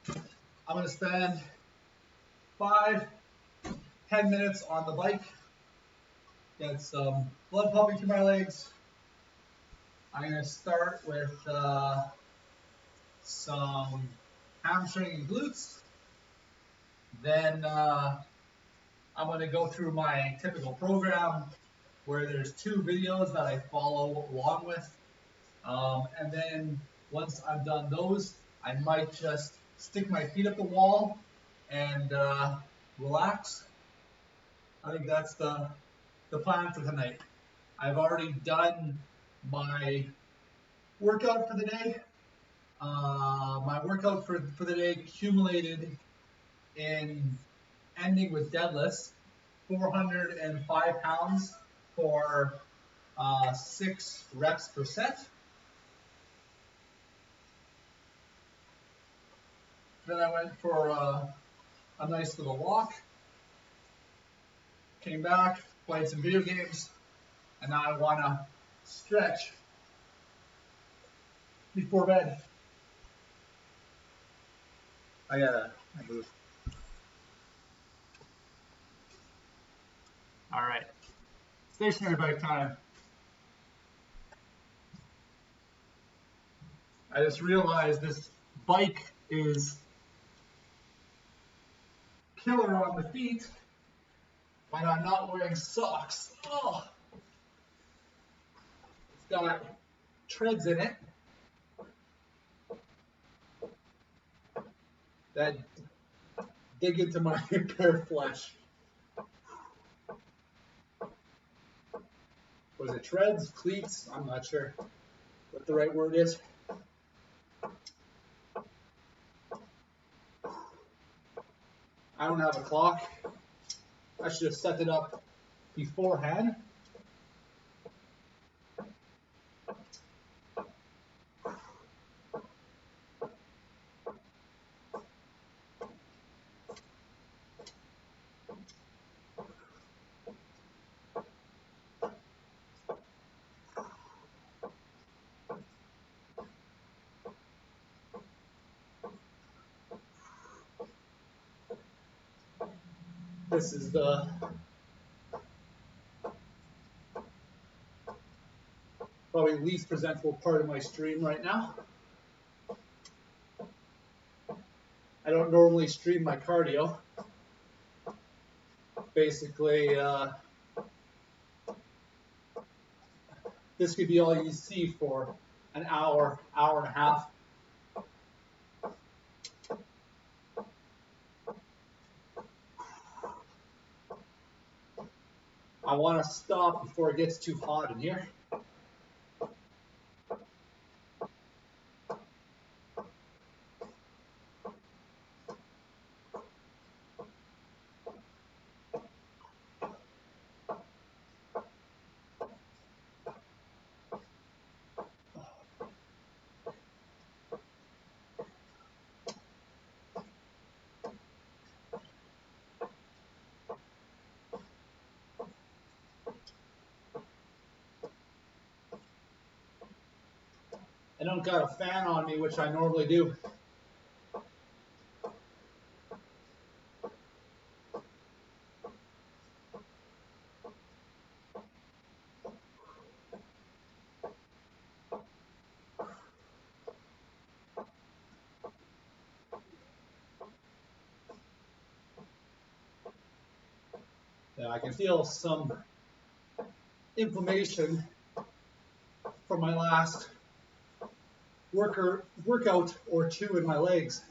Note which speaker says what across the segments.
Speaker 1: I'm going to spend 5-10 minutes on the bike. Get some blood pumping through my legs. I'm going to start with some hamstring and glutes. Then I'm going to go through my typical program where there's 2 videos that I follow along with. And then once I'm done those, I might just stick my feet up the wall and relax. I think that's the plan for tonight. I've already done my workout for the day. My workout for the day accumulated in ending with deadlifts, 405 pounds for 6 reps per set. Then I went for a nice little walk, came back, played some video games, and now I want to stretch before bed. I move. All right, stationary bike time. I just realized this bike is killer on the feet, but I'm not wearing socks. Oh, it's got treads in it that dig into my bare flesh. Was it treads, cleats? I'm not sure what the right word is. I don't have a clock. I should have set it up beforehand. This is the probably least presentable part of my stream right now. I don't normally stream my cardio. Basically, this could be all you see for an hour, hour and a half. I want to stop before it gets too hot in here. I don't got a fan on me, which I normally do. Yeah, I can feel some inflammation from my last workout or 2 in my legs.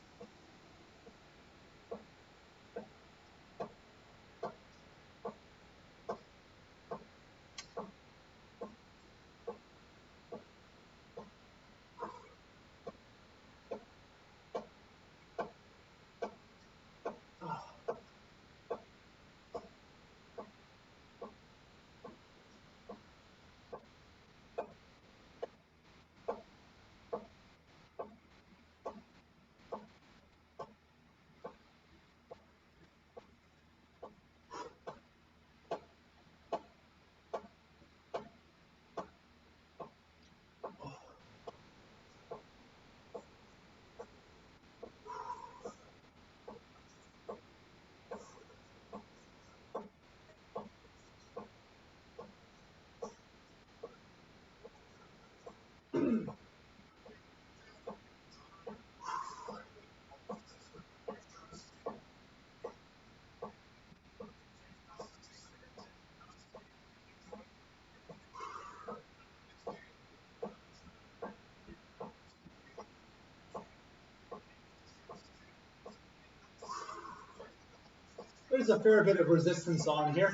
Speaker 1: There's a fair bit of resistance on here.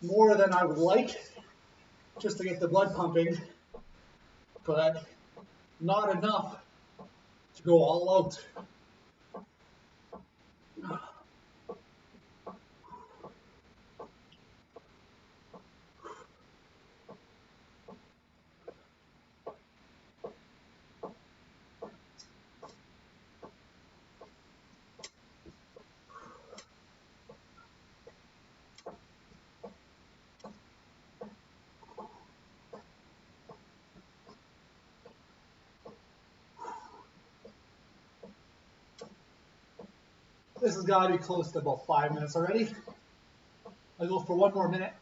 Speaker 1: More than I would like, just to get the blood pumping, but not enough to go all out. This has got to be close to about 5 minutes already. I'll go for one more minute.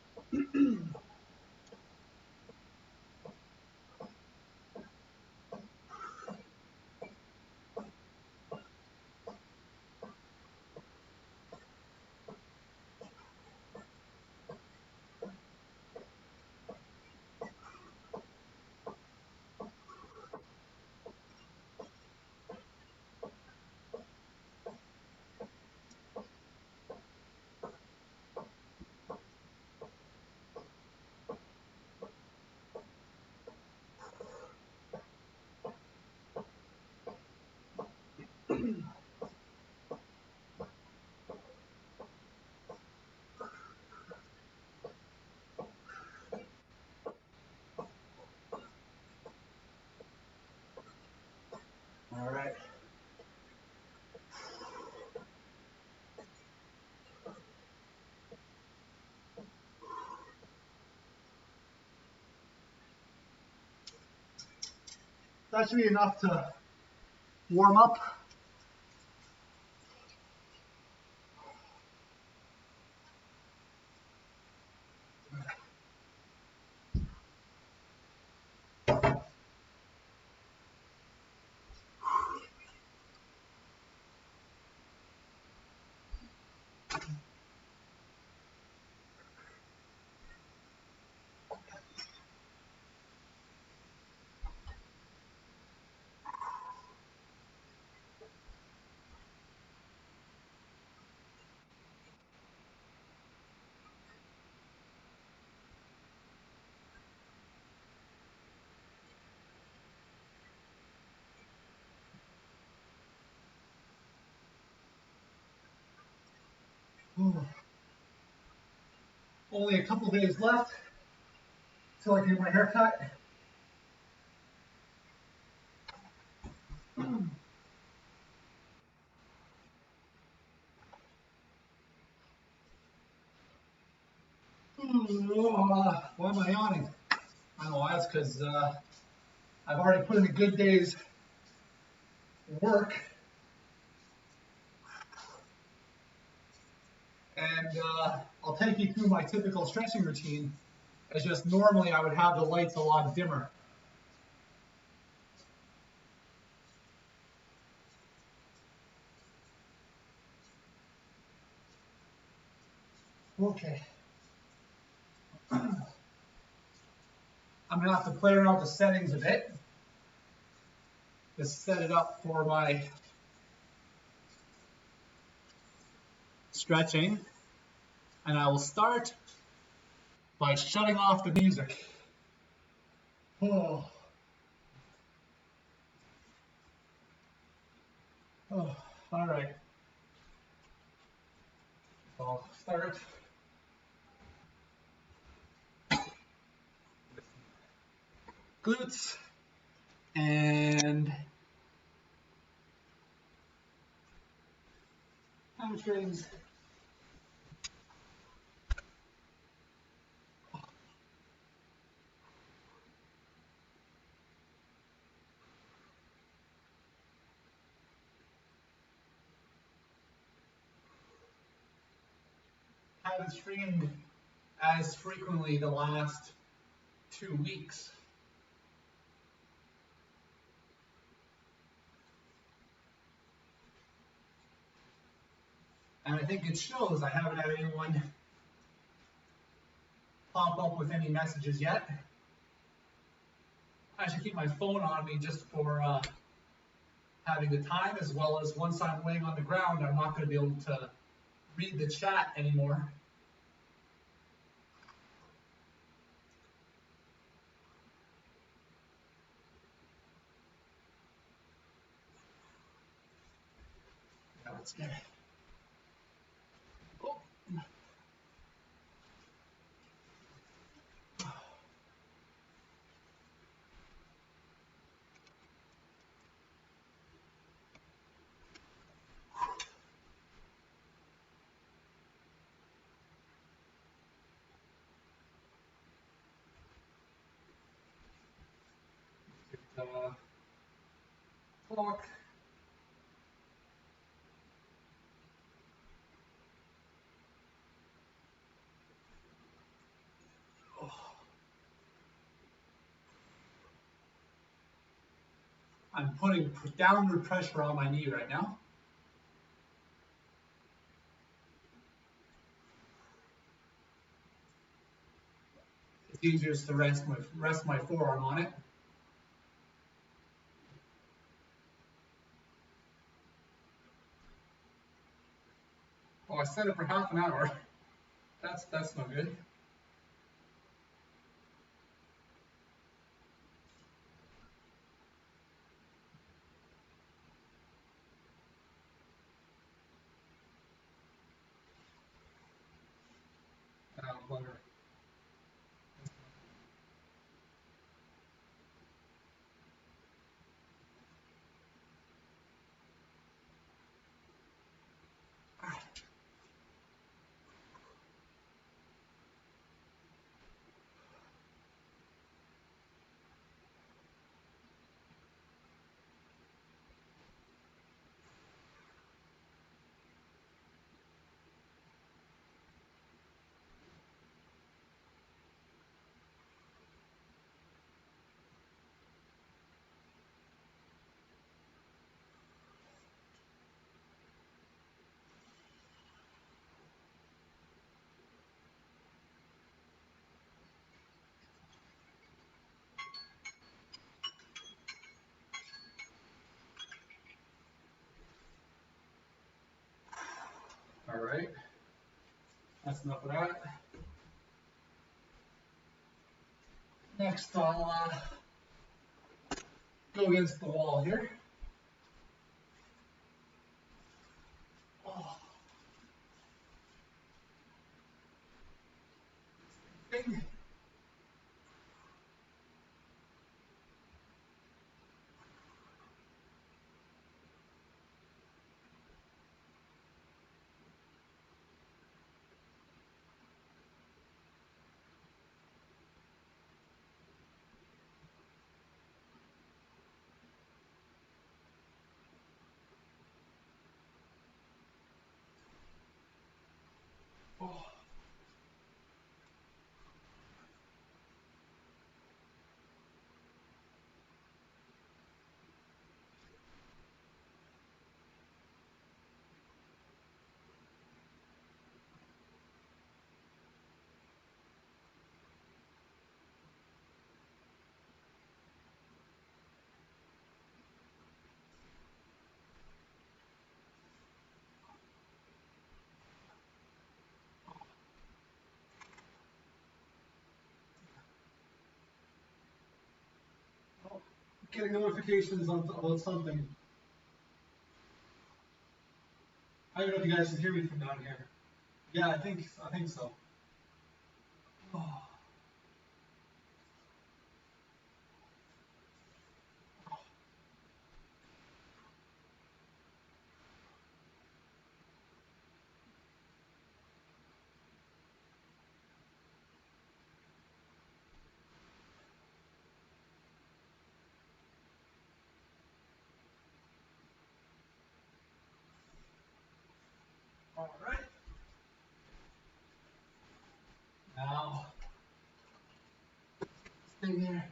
Speaker 1: All right. That should be enough to warm up. Only a couple days left till I get my haircut. Why am I yawning? I know that's because I've already put in a good day's work, and I'll take you through my typical stretching routine. It's just normally I would have the lights a lot dimmer. Okay. I'm gonna have to play around with the settings a bit to set it up for my stretching, and I will start by shutting off the music. Oh. Oh, all right. I'll start. Glutes and hamstrings. Haven't streamed as frequently the last 2 weeks. And I think it shows I haven't had anyone pop up with any messages yet. I should keep my phone on me just for having the time, as well as once I'm laying on the ground, I'm not going to be able to read the chat anymore. Yeah, let's get it. Oh. Clock. Oh. I'm putting downward pressure on my knee right now. It's easier to rest my forearm on it. Oh, I set it for half an hour. That's no good. Butter. All right, that's enough of that. Next, I'll go against the wall here. Oh. Bing. Oh. Getting notifications about something. I don't know if you guys can hear me from down here. Yeah, I think so. Oh. All right. Now, thing here.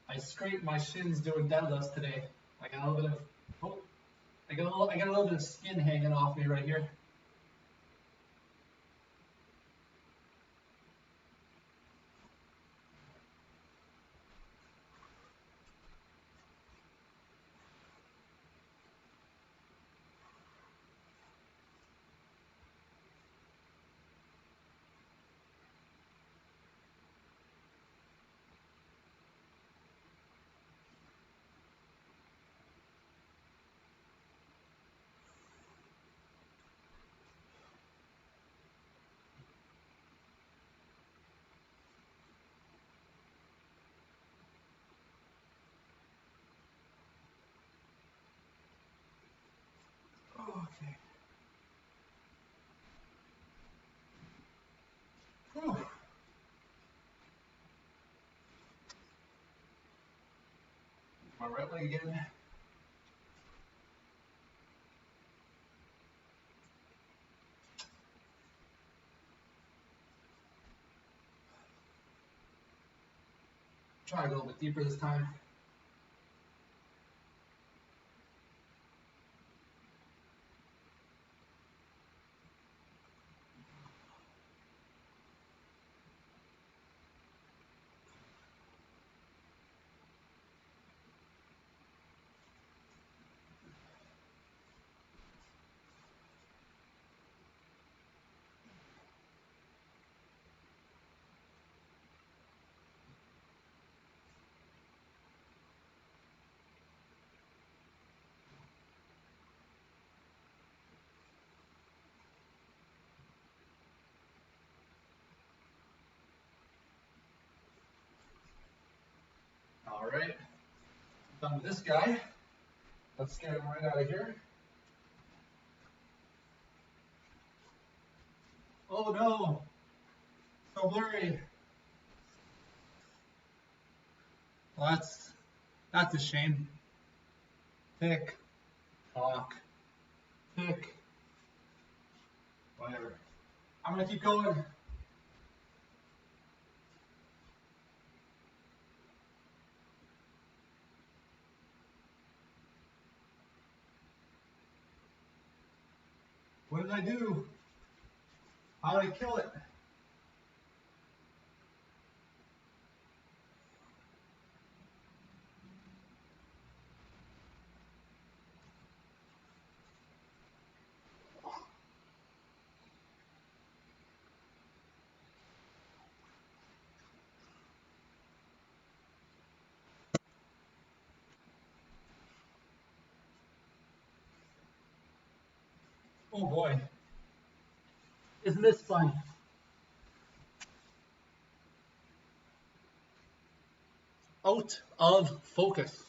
Speaker 1: I scraped my shins doing deadlifts today. I got a little bit of I got a little bit of skin hanging off me right here. Okay. Whew. My right leg again. Try to go a little bit deeper this time. All right, done with this guy. Let's get him right out of here. Oh no, so blurry. Well, that's a shame. Tick, talk, tick, whatever. I'm gonna keep going. What did I do? How did I kill it? Oh boy. Isn't this fun? Out of focus.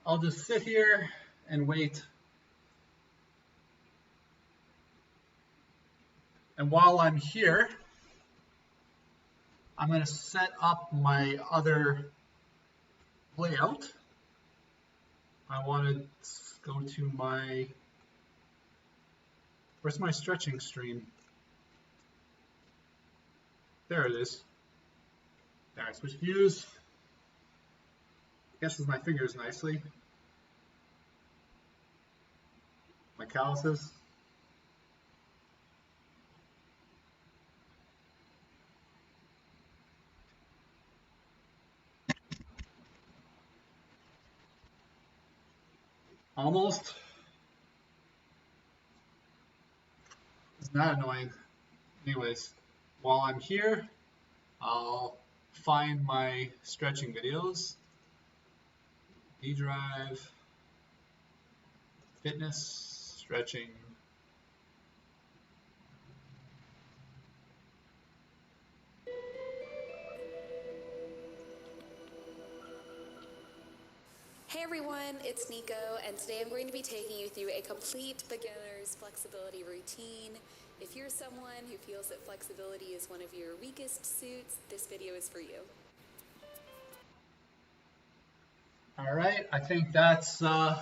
Speaker 1: I'll just sit here and wait. And while I'm here, I'm going to set up my other layout. I want to go to my, where's my stretching stream? There it is. There, I switch views. Guesses my fingers nicely. My calluses. Almost. It's not annoying. Anyways, while I'm here, I'll find my stretching videos. D drive, fitness, stretching.
Speaker 2: everyone, it's Nico, and today I'm going to be taking you through a complete beginner's flexibility routine. If you're someone who feels that flexibility is one of your weakest suits, this video is for you.
Speaker 1: All right, I think that's
Speaker 2: So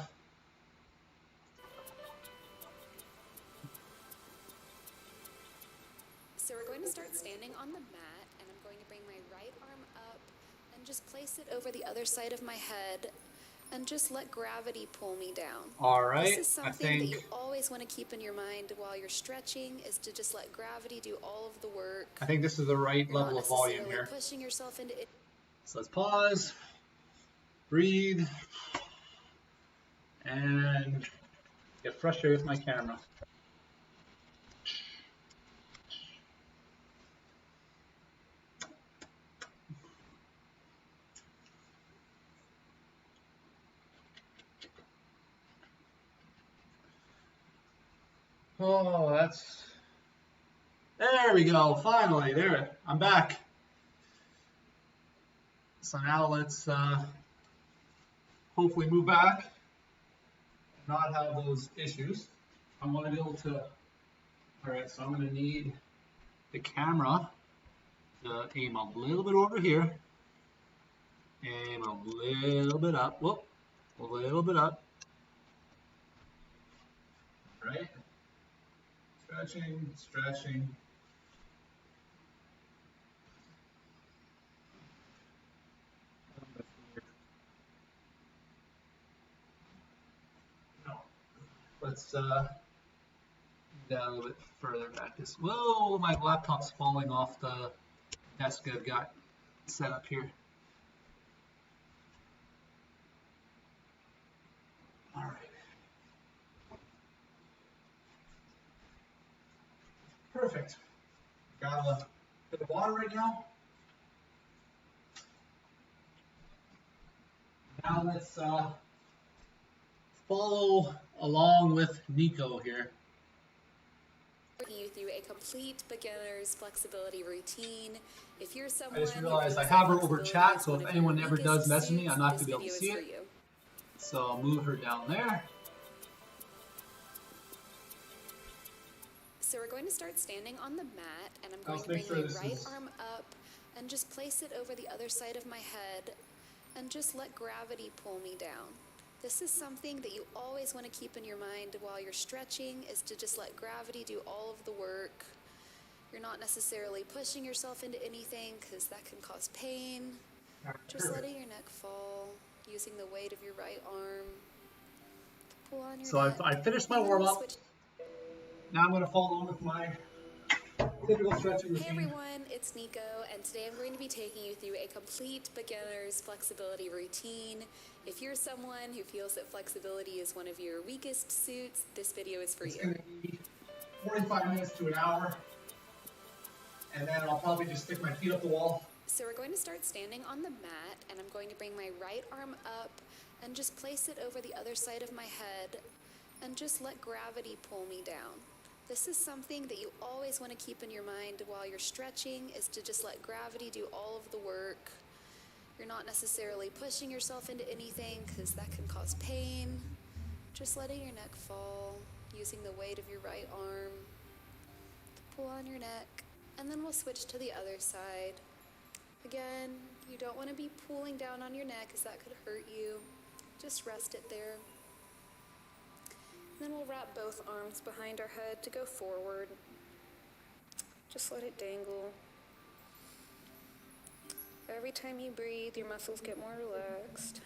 Speaker 2: we're going to start standing on the mat, and I'm going to bring my right arm up and just place it over the other side of my head and just let gravity pull me down.
Speaker 1: all right.
Speaker 2: This is something that you always want to keep in your mind while you're stretching, is to just let gravity do all of the work.
Speaker 1: I think this is the right
Speaker 2: You're
Speaker 1: level
Speaker 2: not
Speaker 1: of volume
Speaker 2: necessarily
Speaker 1: here.
Speaker 2: pushing yourself into it.
Speaker 1: So let's pause, breathe, and get frustrated with my camera. Oh, there we go. Finally, there. I'm back. So now let's hopefully move back and not have those issues. I want to be able to. All right, so I'm going to need the camera to aim a little bit over here, aim a little bit up. Whoop, a little bit up. Right? Stretching, stretching. No. Let's down a little bit further back. Whoa, my laptop's falling off the desk I've got set up here. All right. Perfect. Got a bit of water right now. Now let's follow along with Nico here.
Speaker 2: Taking you through a complete beginner's flexibility routine. If you're someone
Speaker 1: I just realized I have her over chat, so if anyone ever does message me, I'm not going to be able to see it. So I'll move her down there.
Speaker 2: So we're going to start standing on the mat, and I'm going to bring my right arm up and just place it over the other side of my head and just let gravity pull me down. This is something that you always want to keep in your mind while you're stretching, is to just let gravity do all of the work. You're not necessarily pushing yourself into anything, because that can cause pain. Just letting your neck fall, using the weight of your right arm to pull on your neck.
Speaker 1: So I finished my warm-up. Now I'm going to follow on with my typical stretching routine.
Speaker 2: Hey everyone, it's Nico, and today I'm going to be taking you through a complete beginner's flexibility routine. If you're someone who feels that flexibility is one of your weakest suits, this video is for you.
Speaker 1: It's going to be 45 minutes to an hour, and then I'll probably just stick my feet up the wall.
Speaker 2: So we're going to start standing on the mat, and I'm going to bring my right arm up and just place it over the other side of my head and just let gravity pull me down. This is something that you always want to keep in your mind while you're stretching, is to just let gravity do all of the work. You're not necessarily pushing yourself into anything, because that can cause pain. Just letting your neck fall, using the weight of your right arm to pull on your neck, and then we'll switch to the other side. Again, you don't want to be pulling down on your neck, as that could hurt you. Just rest it there. Then we'll wrap both arms behind our head to go forward. Just let it dangle. Every time you breathe, your muscles get more relaxed.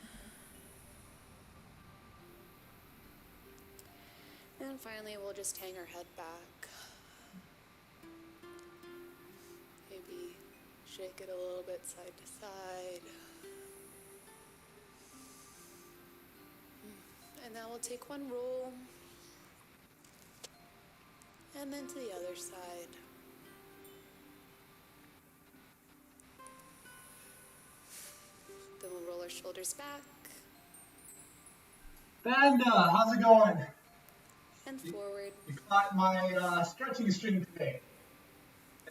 Speaker 2: And finally, we'll just hang our head back. Maybe shake it a little bit side to side. And now we'll take one roll, and then to the other side. Then we'll roll our shoulders back.
Speaker 1: Banda, how's it going?
Speaker 2: And forward.
Speaker 1: You caught my stretching stream today.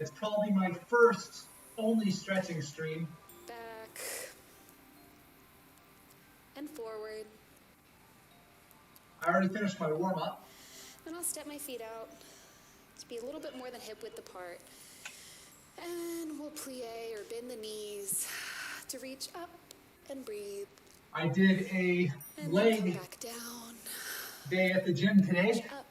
Speaker 1: It's probably my first only stretching stream.
Speaker 2: Back. and forward.
Speaker 1: I already finished my warm-up.
Speaker 2: Then I'll step my feet out to be a little bit more than hip width apart. And we'll plie or bend the knees to reach up and breathe.
Speaker 1: I did a
Speaker 2: And
Speaker 1: leg
Speaker 2: then come back down.
Speaker 1: day at the gym today.
Speaker 2: Reach up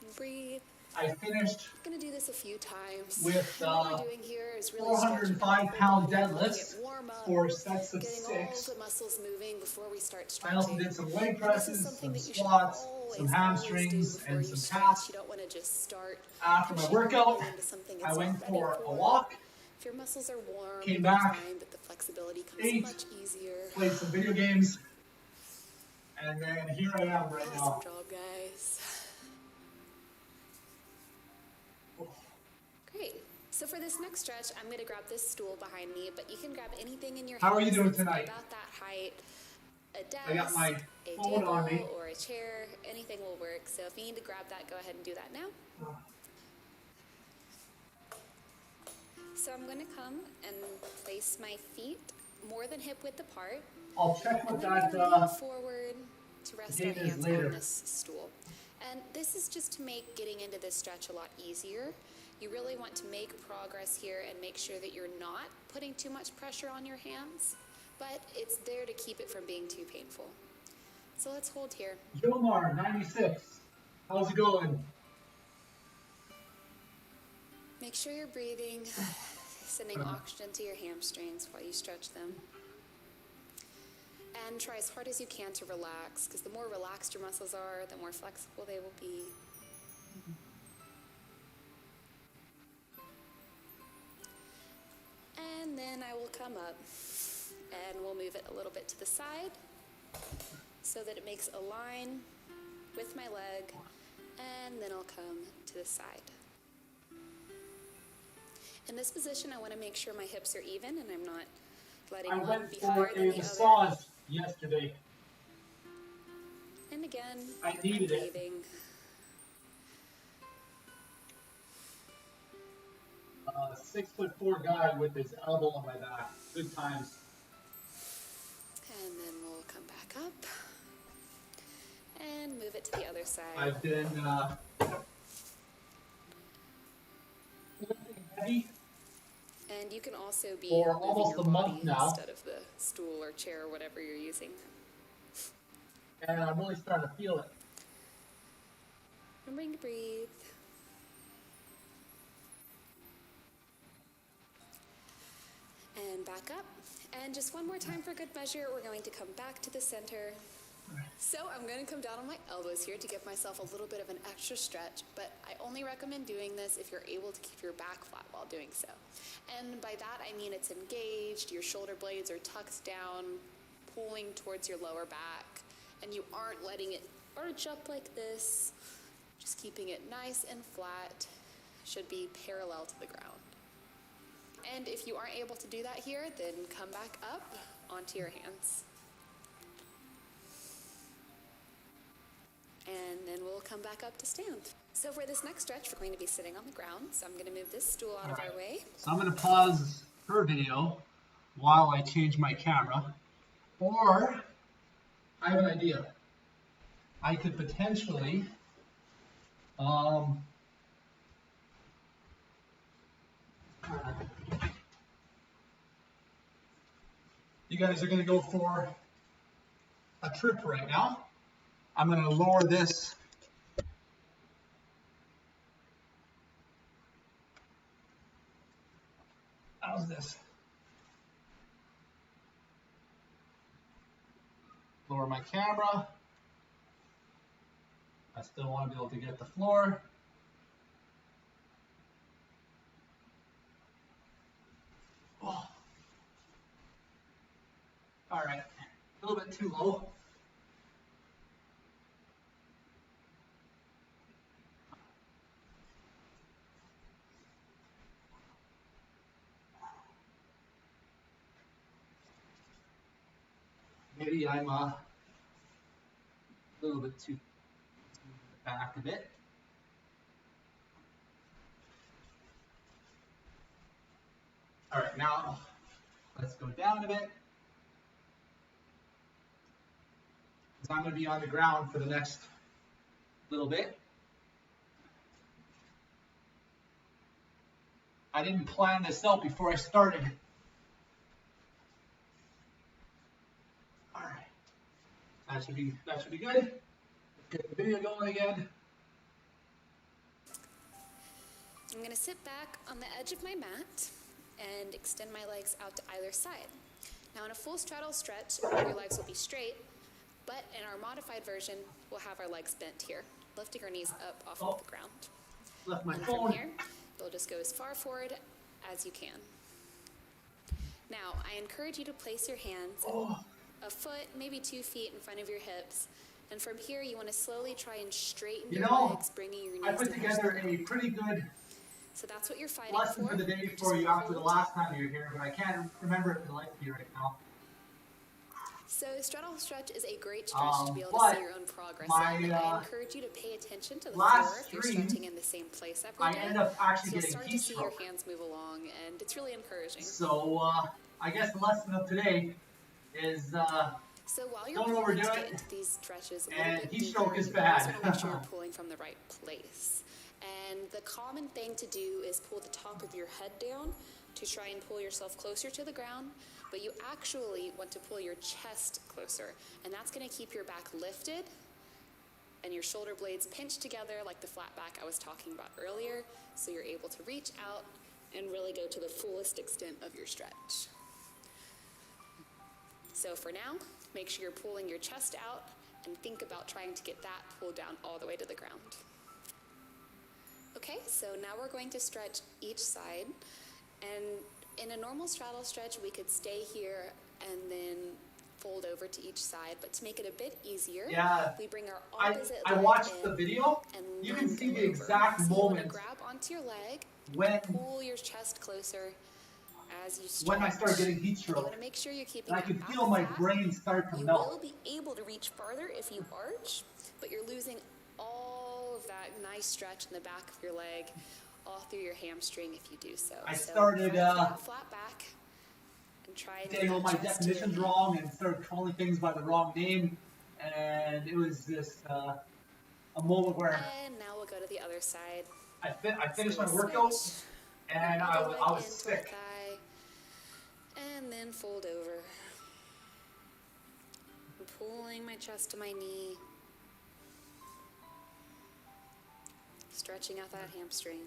Speaker 2: and breathe.
Speaker 1: I finished
Speaker 2: I'm gonna do this a few times.
Speaker 1: with
Speaker 2: And what we're doing here is really
Speaker 1: 405-pound deadlifts,
Speaker 2: warm up,
Speaker 1: 4 sets of
Speaker 2: getting
Speaker 1: 6.
Speaker 2: all the muscles moving before we start
Speaker 1: I
Speaker 2: stretching.
Speaker 1: also did some leg
Speaker 2: This is
Speaker 1: presses,
Speaker 2: something
Speaker 1: some
Speaker 2: that you should
Speaker 1: squats,
Speaker 2: always,
Speaker 1: some
Speaker 2: always
Speaker 1: hamstrings,
Speaker 2: do before
Speaker 1: and
Speaker 2: you
Speaker 1: some
Speaker 2: stretch.
Speaker 1: calves.
Speaker 2: You don't want to just start
Speaker 1: After my
Speaker 2: pushing
Speaker 1: workout,
Speaker 2: into something
Speaker 1: I
Speaker 2: it's
Speaker 1: went
Speaker 2: not ready
Speaker 1: for a
Speaker 2: for.
Speaker 1: walk,
Speaker 2: If your muscles are warm,
Speaker 1: came
Speaker 2: that's
Speaker 1: back,
Speaker 2: fine, but the flexibility comes
Speaker 1: ate,
Speaker 2: much easier.
Speaker 1: played some video games, and then here I am right now.
Speaker 2: Awesome job, guys. Great. So for this next stretch, I'm going to grab this stool behind me, but you can grab anything in your
Speaker 1: How are you
Speaker 2: hands
Speaker 1: doing
Speaker 2: that's
Speaker 1: tonight?
Speaker 2: about that height. A desk,
Speaker 1: I got my
Speaker 2: a
Speaker 1: phone
Speaker 2: table,
Speaker 1: on me.
Speaker 2: or a chair, anything will work. So if you need to grab that, go ahead and do that now. So I'm going to come and place my feet more than hip width apart.
Speaker 1: I'll check
Speaker 2: And
Speaker 1: what
Speaker 2: then we're
Speaker 1: that
Speaker 2: going to lean forward to rest our
Speaker 1: game is
Speaker 2: hands
Speaker 1: later.
Speaker 2: on this stool. And this is just to make getting into this stretch a lot easier. You really want to make progress here and make sure that you're not putting too much pressure on your hands, but it's there to keep it from being too painful. So let's hold here.
Speaker 1: Gilmar, 96. How's it going?
Speaker 2: Make sure you're breathing, sending oxygen to your hamstrings while you stretch them. And try as hard as you can to relax, because the more relaxed your muscles are, the more flexible they will be. And then I will come up and we'll move it a little bit to the side so that it makes a line with my leg, and then I'll come to the side. In this position, I want to make sure my hips are even and I'm not letting
Speaker 1: I
Speaker 2: one
Speaker 1: went
Speaker 2: be
Speaker 1: for
Speaker 2: higher
Speaker 1: a
Speaker 2: than the other.
Speaker 1: massage yesterday.
Speaker 2: And again,
Speaker 1: I needed
Speaker 2: I'm
Speaker 1: it.
Speaker 2: breathing.
Speaker 1: A 6'4" guy with his elbow on my back. Good times.
Speaker 2: And then we'll come back up and move it to the other side.
Speaker 1: I've been lifting heavy
Speaker 2: And you can also be
Speaker 1: for
Speaker 2: moving
Speaker 1: almost
Speaker 2: your
Speaker 1: a month
Speaker 2: body
Speaker 1: now.
Speaker 2: instead of the stool or chair or whatever you're using.
Speaker 1: and I'm really starting to feel it.
Speaker 2: Remembering to breathe. And back up. And just one more time for good measure, we're going to come back to the center. So I'm going to come down on my elbows here to give myself a little bit of an extra stretch, but I only recommend doing this if you're able to keep your back flat while doing so. And by that I mean it's engaged, your shoulder blades are tucked down, pulling towards your lower back, and you aren't letting it arch up like this, just keeping it nice and flat, should be parallel to the ground. And if you aren't able to do that here, then come back up onto your hands. And then we'll come back up to stand. So for this next stretch, we're going to be sitting on the ground. So I'm going to move this stool out of our way.
Speaker 1: So I'm going to pause her video while I change my camera. Or, I have an idea. I could potentially, you guys are going to go for a trip right now. I'm going to lower this how's this? Lower my camera. I still want to be able to get the floor. Oh. All right, a little bit too low. Maybe I'm a little bit too back a bit. All right, now let's go down a bit. because I'm going to be on the ground for the next little bit. I didn't plan this out before I started. All right, that should be good. Get the video going again.
Speaker 2: I'm going to sit back on the edge of my mat and extend my legs out to either side. Now in a full straddle stretch, your legs will be straight, but in our modified version, we'll have our legs bent here, lifting our knees up off of the ground.
Speaker 1: Left my
Speaker 2: And
Speaker 1: phone.
Speaker 2: from here, you'll just go as far forward as you can. Now, I encourage you to place your hands a foot, maybe 2 feet in front of your hips. And from here, you want to slowly try and straighten your legs, bringing your knees
Speaker 1: I put together a pretty good
Speaker 2: so that's what you're fighting
Speaker 1: lesson for the day for you after the last time you were here, but I can't remember it for the life of you right now.
Speaker 2: So straddle stretch is a great stretch to be able to see your own progress. I encourage you to pay attention to the floor if you're stretching in the same place every day.
Speaker 1: I end up actually
Speaker 2: so you'll
Speaker 1: getting
Speaker 2: start to see your hands move along, and it's really encouraging.
Speaker 1: So I guess the lesson of today is
Speaker 2: so while you're
Speaker 1: don't overdo
Speaker 2: get
Speaker 1: it.
Speaker 2: Into these stretches a
Speaker 1: and
Speaker 2: little bit
Speaker 1: heat
Speaker 2: deeper,
Speaker 1: stroke is
Speaker 2: you
Speaker 1: bad.
Speaker 2: always want to make sure you're pulling from the right place. And the common thing to do is pull the top of your head down to try and pull yourself closer to the ground, but you actually want to pull your chest closer, and that's going to keep your back lifted and your shoulder blades pinched together like the flat back I was talking about earlier, so you're able to reach out and really go to the fullest extent of your stretch. So for now, make sure you're pulling your chest out and think about trying to get that pulled down all the way to the ground. Okay, so now we're going to stretch each side, and in a normal straddle stretch, we could stay here and then fold over to each side, but to make it a bit easier, we bring our opposite leg
Speaker 1: I watched
Speaker 2: in
Speaker 1: the video.
Speaker 2: And
Speaker 1: you can see the
Speaker 2: over.
Speaker 1: exact
Speaker 2: So
Speaker 1: moment
Speaker 2: you grab onto your leg,
Speaker 1: when
Speaker 2: pull your chest closer as you stretch.
Speaker 1: when I started getting heat
Speaker 2: You
Speaker 1: stroke.
Speaker 2: want to make sure you're keeping
Speaker 1: And I
Speaker 2: your
Speaker 1: could
Speaker 2: back
Speaker 1: feel my
Speaker 2: flat.
Speaker 1: brain start to
Speaker 2: You
Speaker 1: melt.
Speaker 2: will be able to reach farther if you arch, but you're losing all of that nice stretch in the back of your leg, all through your hamstring if you do so.
Speaker 1: I started
Speaker 2: flat back and try
Speaker 1: getting all my definitions wrong and started calling things by the wrong name, and it was just a moment where
Speaker 2: And now we'll go to the other side.
Speaker 1: I finished my workout and I was sick.
Speaker 2: Thigh, and then fold over. I'm pulling my chest to my knee. Stretching out that hamstring.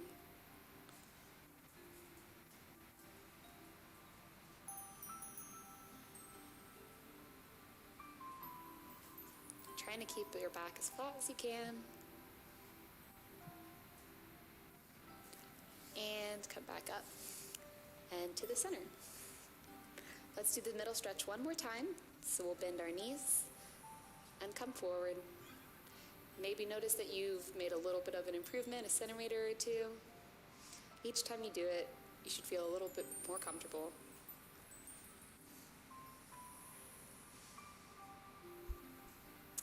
Speaker 2: Trying to keep your back as flat as you can. And come back up and to the center. Let's do the middle stretch one more time. So we'll bend our knees and come forward. Maybe notice that you've made a little bit of an improvement, a centimeter or two. Each time you do it, you should feel a little bit more comfortable.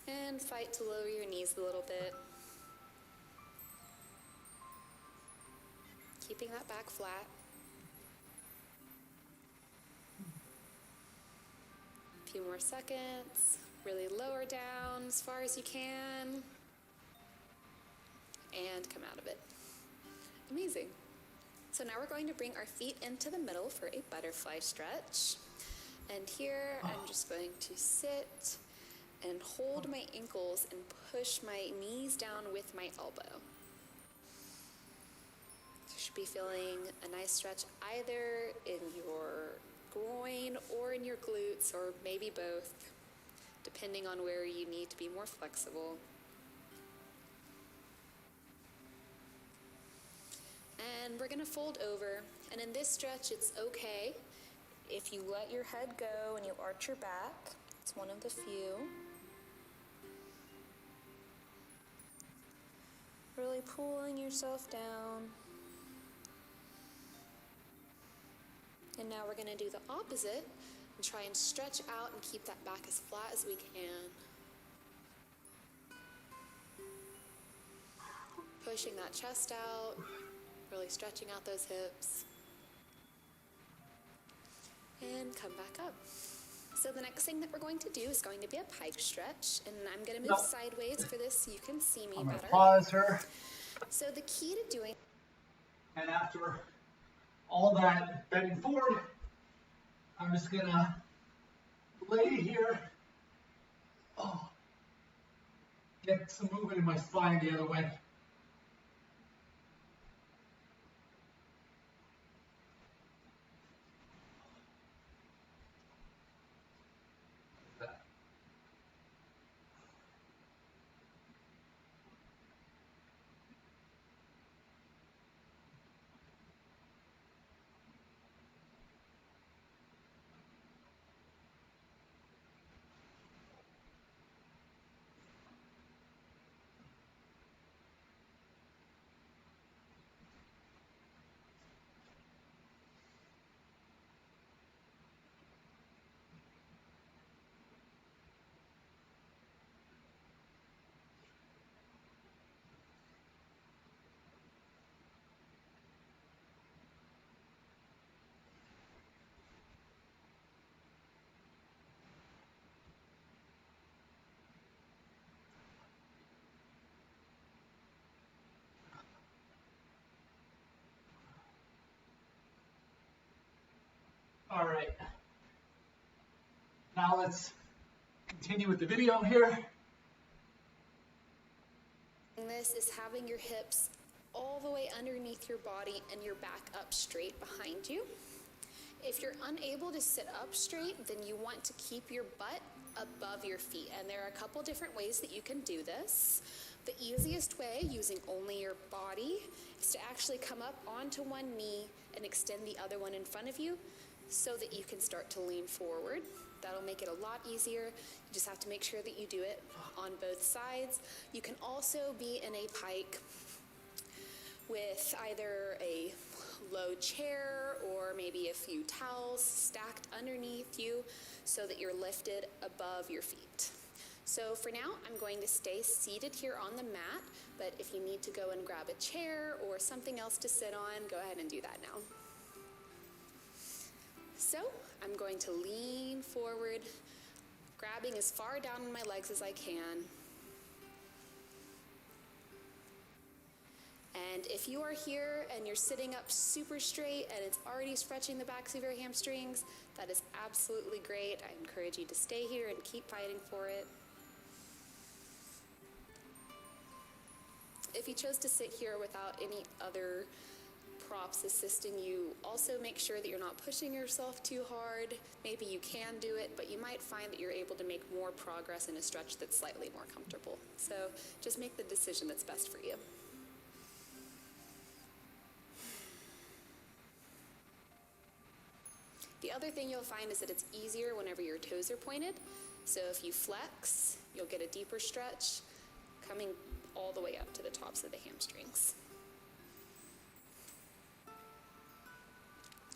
Speaker 2: And fight to lower your knees a little bit. Keeping that back flat. A few more seconds. Really lower down as far as you can. And come out of it. Amazing. So now we're going to bring our feet into the middle for a butterfly stretch. And here I'm just going to sit and hold my ankles and push my knees down with my elbow. You should be feeling a nice stretch either in your groin or in your glutes, or maybe both, depending on where you need to be more flexible. And we're gonna fold over, and in this stretch it's okay if you let your head go and you arch your back. It's one of the few. Really pulling yourself down. And now we're gonna do the opposite and try and stretch out and keep that back as flat as we can. Pushing that chest out, really stretching out those hips. And come back up. So the next thing that we're going to do is going to be a pike stretch, and I'm going to move
Speaker 1: Nope.
Speaker 2: sideways for this so you can see me
Speaker 1: I'm gonna
Speaker 2: better.
Speaker 1: pause her.
Speaker 2: So the key to doing,
Speaker 1: And after all that bending forward, I'm just gonna lay here. Oh, get some movement in my spine the other way. All right. Now let's continue with the video here.
Speaker 2: this is having your hips all the way underneath your body and your back up straight behind you. If you're unable to sit up straight, then you want to keep your butt above your feet. And there are a couple different ways that you can do this. The easiest way, using only your body, is to actually come up onto one knee and extend the other one in front of you so that you can start to lean forward. That'll make it a lot easier. You just have to make sure that you do it on both sides. You can also be in a pike with either a low chair or maybe a few towels stacked underneath you so that you're lifted above your feet. So for now, I'm going to stay seated here on the mat, but if you need to go and grab a chair or something else to sit on, go ahead and do that now. So I'm going to lean forward, grabbing as far down on my legs as I can. And if you are here and you're sitting up super straight and it's already stretching the backs of your hamstrings, that is absolutely great. I encourage you to stay here and keep fighting for it. If you chose to sit here without any other props assisting you, also make sure that you're not pushing yourself too hard. Maybe you can do it, but you might find that you're able to make more progress in a stretch that's slightly more comfortable. So just make the decision that's best for you. The other thing you'll find is that it's easier whenever your toes are pointed. So if you flex, you'll get a deeper stretch coming all the way up to the tops of the hamstrings.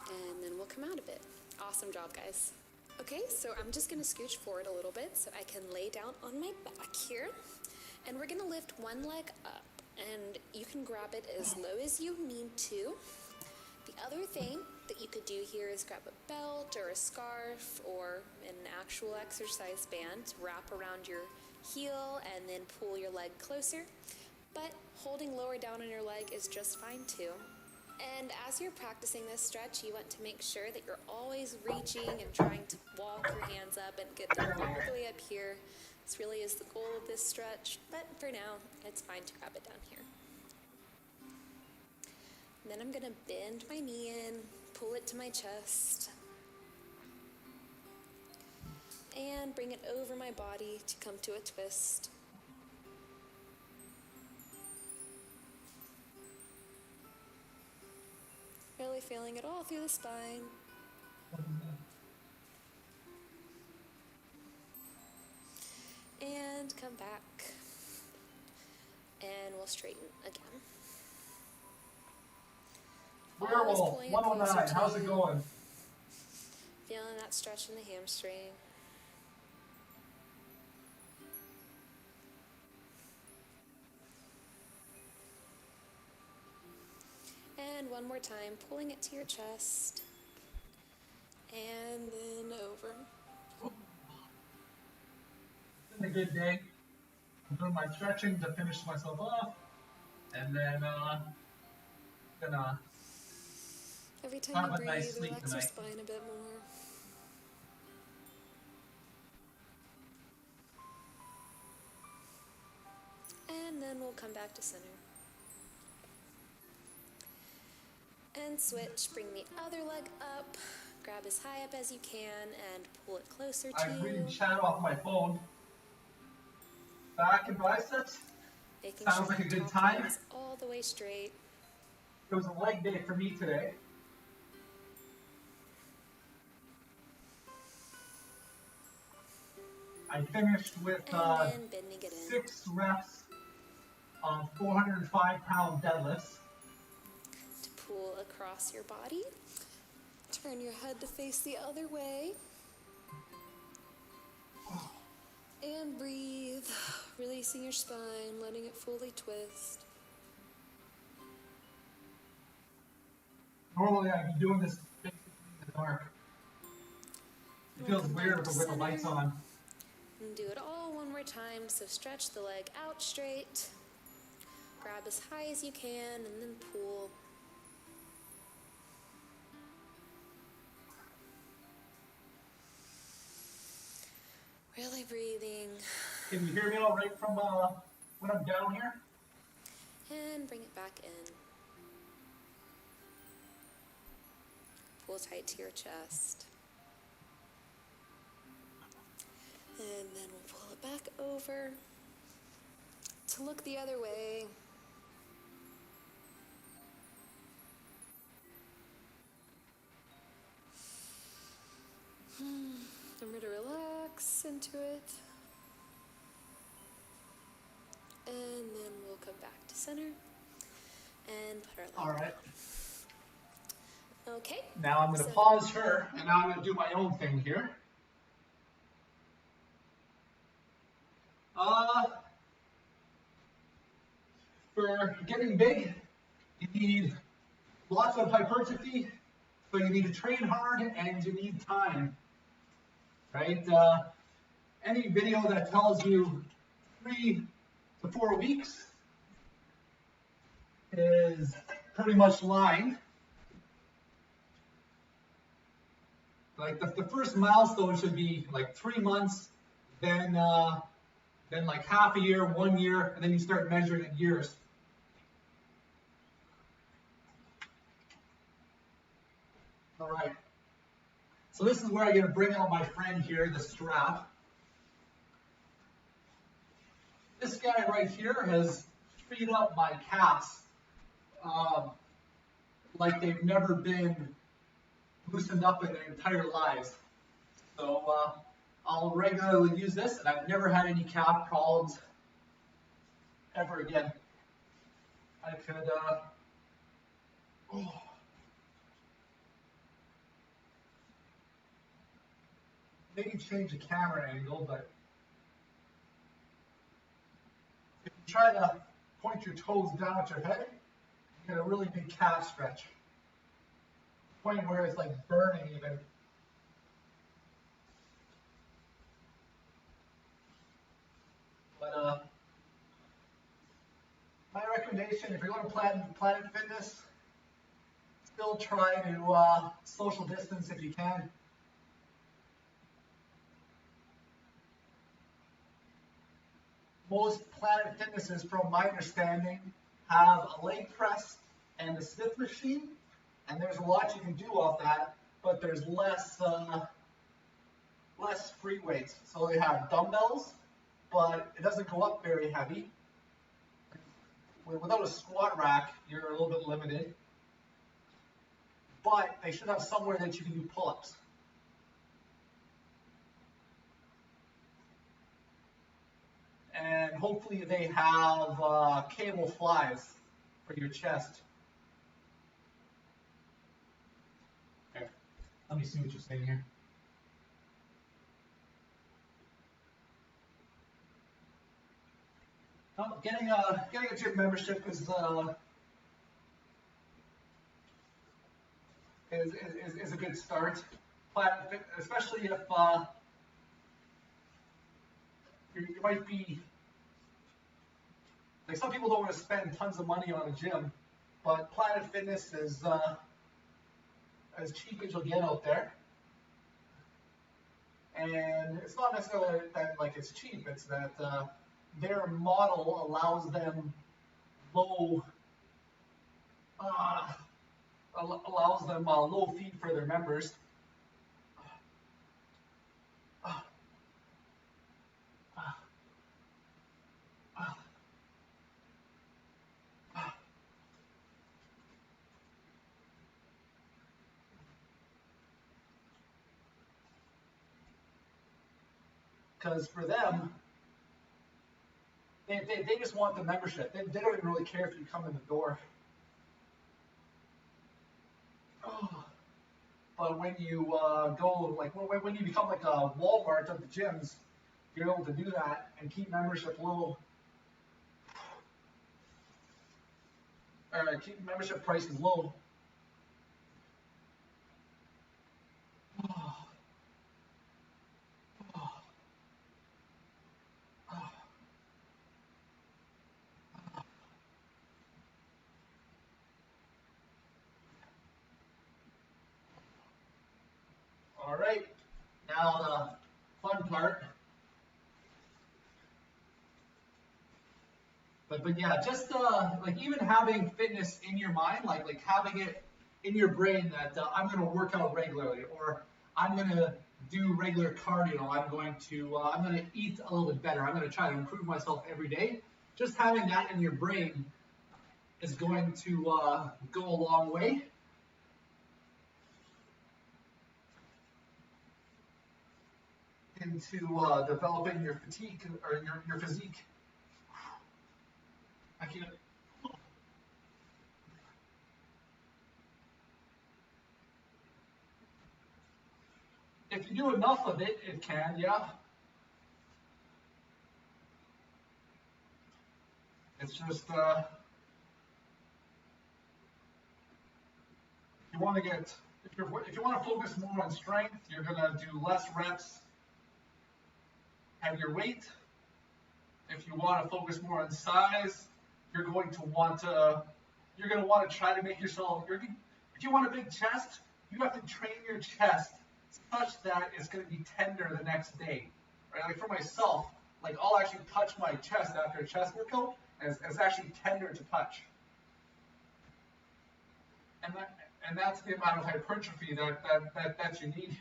Speaker 2: And then we'll come out a bit. Awesome job, guys. Okay, so I'm just gonna scooch forward a little bit so I can lay down on my back here. And we're gonna lift one leg up, and you can grab it as low as you need to. The other thing that you could do here is grab a belt or a scarf or an actual exercise band, wrap around your heel and then pull your leg closer. But holding lower down on your leg is just fine too. And as you're practicing this stretch, you want to make sure that you're always reaching and trying to walk your hands up and get them all the way up here. This really is the goal of this stretch, but for now, it's fine to grab it down here. And then I'm gonna bend my knee in, pull it to my chest, and bring it over my body to come to a twist. Really feeling it all through the spine. And come back. And we'll straighten again.
Speaker 1: Werewolf 109, how's it going?
Speaker 2: Feeling that stretch in the hamstring. And one more time, pulling it to your chest. And then over.
Speaker 1: good day. I'm doing my stretching to finish myself off, and then gonna
Speaker 2: Every time you
Speaker 1: have a nice
Speaker 2: breathe,
Speaker 1: sleep
Speaker 2: relax your
Speaker 1: tonight.
Speaker 2: spine a bit more. And then we'll come back to center. And switch, bring the other leg up, grab as high up as you can, and pull it closer to
Speaker 1: I'm reading
Speaker 2: you.
Speaker 1: chat off my phone. Back and biceps.
Speaker 2: Making
Speaker 1: Sounds
Speaker 2: sure
Speaker 1: like a
Speaker 2: the
Speaker 1: good
Speaker 2: top leg
Speaker 1: time.
Speaker 2: is all the way straight.
Speaker 1: It was a leg day for me today. I finished with
Speaker 2: And then bending it in.
Speaker 1: 6 reps of 405-pound deadlifts.
Speaker 2: To pull across your body. Turn your head to face the other way. And breathe, releasing your spine, letting it fully twist.
Speaker 1: Normally I'd be doing this basically in the dark. It feels
Speaker 2: Welcome
Speaker 1: weird
Speaker 2: back to
Speaker 1: with the lights
Speaker 2: center.
Speaker 1: on.
Speaker 2: And do it all one more time. So stretch the leg out straight. Grab as high as you can and then pull. Really breathing.
Speaker 1: Can you hear me all right from when I'm down here?
Speaker 2: And bring it back in. Pull tight to your chest. And then we'll pull it back over to look the other way. Remember to relax into it. And then we'll come back to center and put our leg
Speaker 1: All right.
Speaker 2: Okay.
Speaker 1: Now I'm going to
Speaker 2: So-
Speaker 1: pause her, and now I'm going to do my own thing here. For getting big, you need lots of hypertrophy, so you need to train hard and you need time, right? Any video that tells you 3 to 4 weeks is pretty much lying. Like the first milestone should be like 3 months, then like half a year, 1 year, and then you start measuring in years. All right. So this is where I'm going to bring out my friend here, the strap. This guy right here has freed up my calves like they've never been loosened up in their entire lives. So I'll regularly use this, and I've never had any calf problems ever again. I could, maybe change the camera angle, but if you try to point your toes down at your head, you get a really big calf stretch. Point where it's like burning even. But my recommendation, if you're going to Planet Fitness, still try to social distance if you can. Most Planet Fitnesses, from my understanding, have a leg press and a Smith machine, and there's a lot you can do off that, but there's less free weights. So they have dumbbells, but it doesn't go up very heavy. Without a squat rack, you're a little bit limited. But they should have somewhere that you can do pull-ups. And hopefully they have cable flies for your chest. Okay, let me see what you're saying here. Well, getting a gym membership is a good start, but especially if you might be, like some people don't want to spend tons of money on a gym, but Planet Fitness is as cheap as you'll get out there. And it's not necessarily that like it's cheap, it's that their model allows them low low fee for their members. Because for them, they just want the membership. They don't even really care if you come in the door. But when you go, like when you become like a Walmart of the gyms, you're able to do that and keep membership low. Or keep membership prices low. All right, now the fun part. But yeah, just like even having fitness in your mind, like having it in your brain that I'm going to work out regularly, or I'm going to do regular cardio. I'm going to eat a little bit better. I'm going to try to improve myself every day. Just having that in your brain is going to go a long way. Into developing your fatigue or your physique. I can't. If you do enough of it, it can, yeah. It's just you want to get if you want to focus more on strength, you're gonna do less reps, heavier weight. If you want to focus more on size, you're going to want to try to make yourself. If you want a big chest, you have to train your chest such that it's going to be tender the next day. Right? Like for myself, like I'll actually touch my chest after a chest workout, and it's actually tender to touch. And that's the amount of hypertrophy that you need.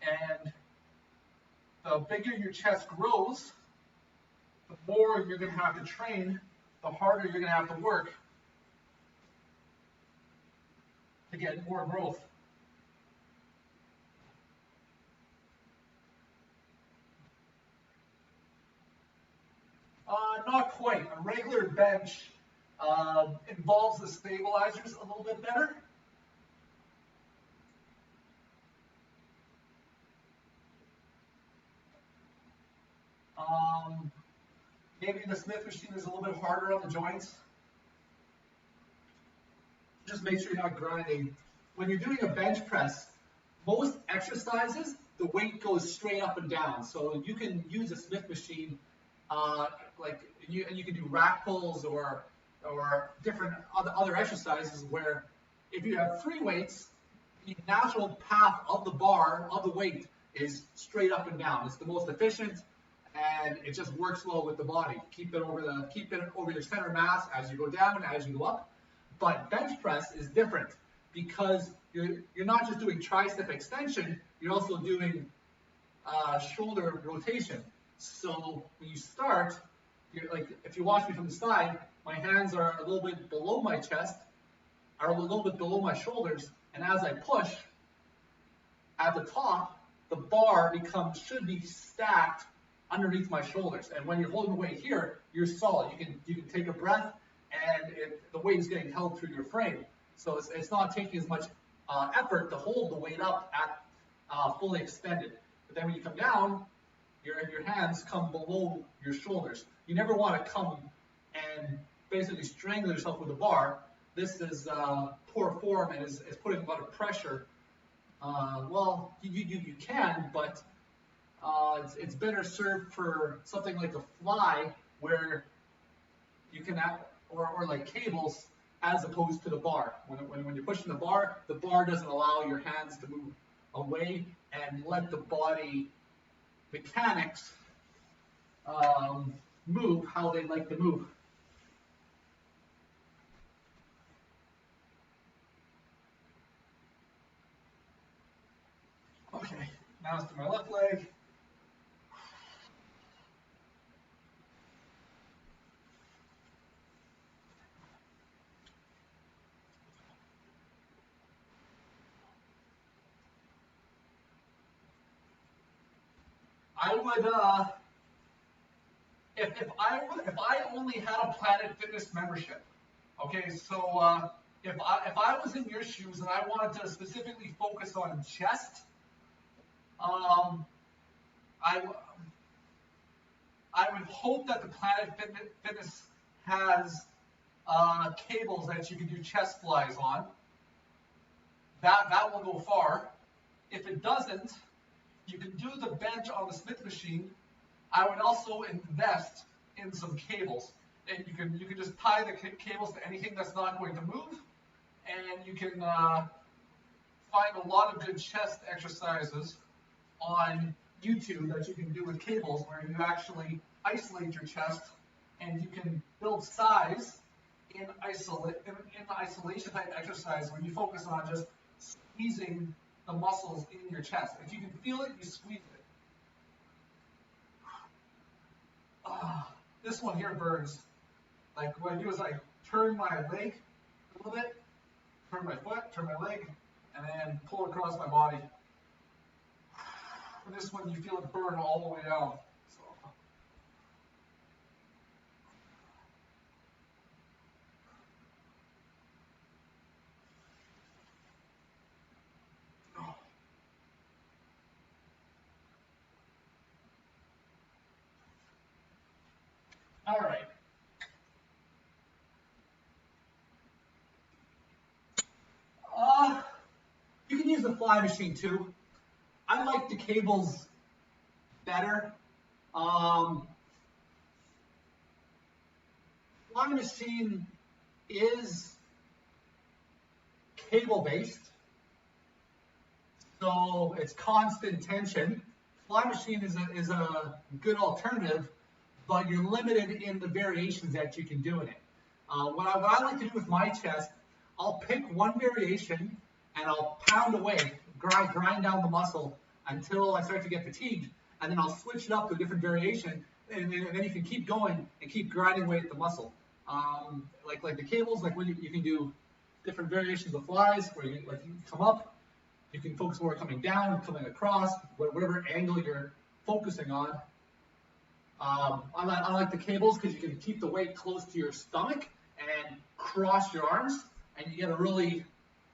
Speaker 1: And the bigger your chest grows, the more you're going to have to train, the harder you're going to have to work to get more growth. Not quite. A regular bench involves the stabilizers a little bit better. Maybe the Smith machine is a little bit harder on the joints. Just make sure you're not grinding. When you're doing a bench press, most exercises, the weight goes straight up and down. So you can use a Smith machine, you can do rack pulls or different other exercises where if you have free weights, the natural path of the bar, of the weight, is straight up and down. It's the most efficient, and it just works well with the body. Keep it over your center mass as you go down, as you go up. But bench press is different because you're not just doing tricep extension, you're also doing shoulder rotation. So when you start, if you watch me from the side, my hands are a little bit below my chest, are a little bit below my shoulders, and as I push, at the top, the bar should be stacked underneath my shoulders. And when you're holding the weight here, you're solid. You can take a breath, and the weight is getting held through your frame. So it's not taking as much effort to hold the weight up at fully extended. But then when you come down, your hands come below your shoulders. You never want to come and basically strangle yourself with a bar. This is poor form and is putting a lot of pressure. Well, you can, but it's better served for something like a fly where you can have, or like cables as opposed to the bar. When you're pushing the bar doesn't allow your hands to move away and let the body mechanics move how they like to move. Okay, now it's to my left leg. I would, if I only had a Planet Fitness membership, okay, so if I was in your shoes and I wanted to specifically focus on chest, I would hope that the Planet Fitness has cables that you can do chest flies on. That will go far. If it doesn't, you can do the bench on the Smith machine. I would also invest in some cables, and you can just tie the cables to anything that's not going to move, and you can find a lot of good chest exercises on YouTube that you can do with cables, where you actually isolate your chest, and you can build size in isolation type exercise where you focus on just squeezing the muscles in your chest. If you can feel it, you squeeze it. This one here burns. Like what I do is I turn my leg a little bit, turn my foot, turn my leg, and then pull across my body. And this one you feel it burn all the way down. So. All right. You can use the fly machine too. I like the cables better. Fly machine is cable based, so it's constant tension. Fly machine is a good alternative, but you're limited in the variations that you can do in it. What I like to do with my chest, I'll pick one variation and I'll pound away, grind down the muscle until I start to get fatigued, and then I'll switch it up to a different variation, and then you can keep going and keep grinding away at the muscle. Like the cables, like when you can do different variations of flies, where you come up, you can focus more coming down, coming across, whatever angle you're focusing on. I like the cables because you can keep the weight close to your stomach and cross your arms, and you get a really,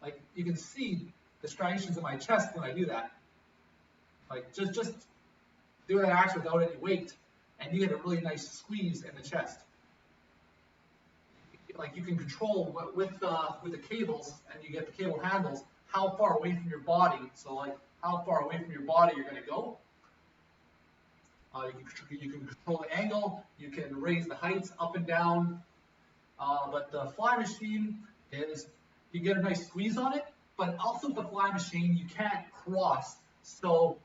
Speaker 1: like, you can see the striations in my chest when I do that. Like, just do that action without any weight, and you get a really nice squeeze in the chest. Like, you can control with the cables, and you get the cable handles, how far away from your body, so like how far away from your body you're going to go. You can control the angle, you can raise the heights up and down, but the fly machine is, you get a nice squeeze on it, but also the fly machine, you can't cross. So,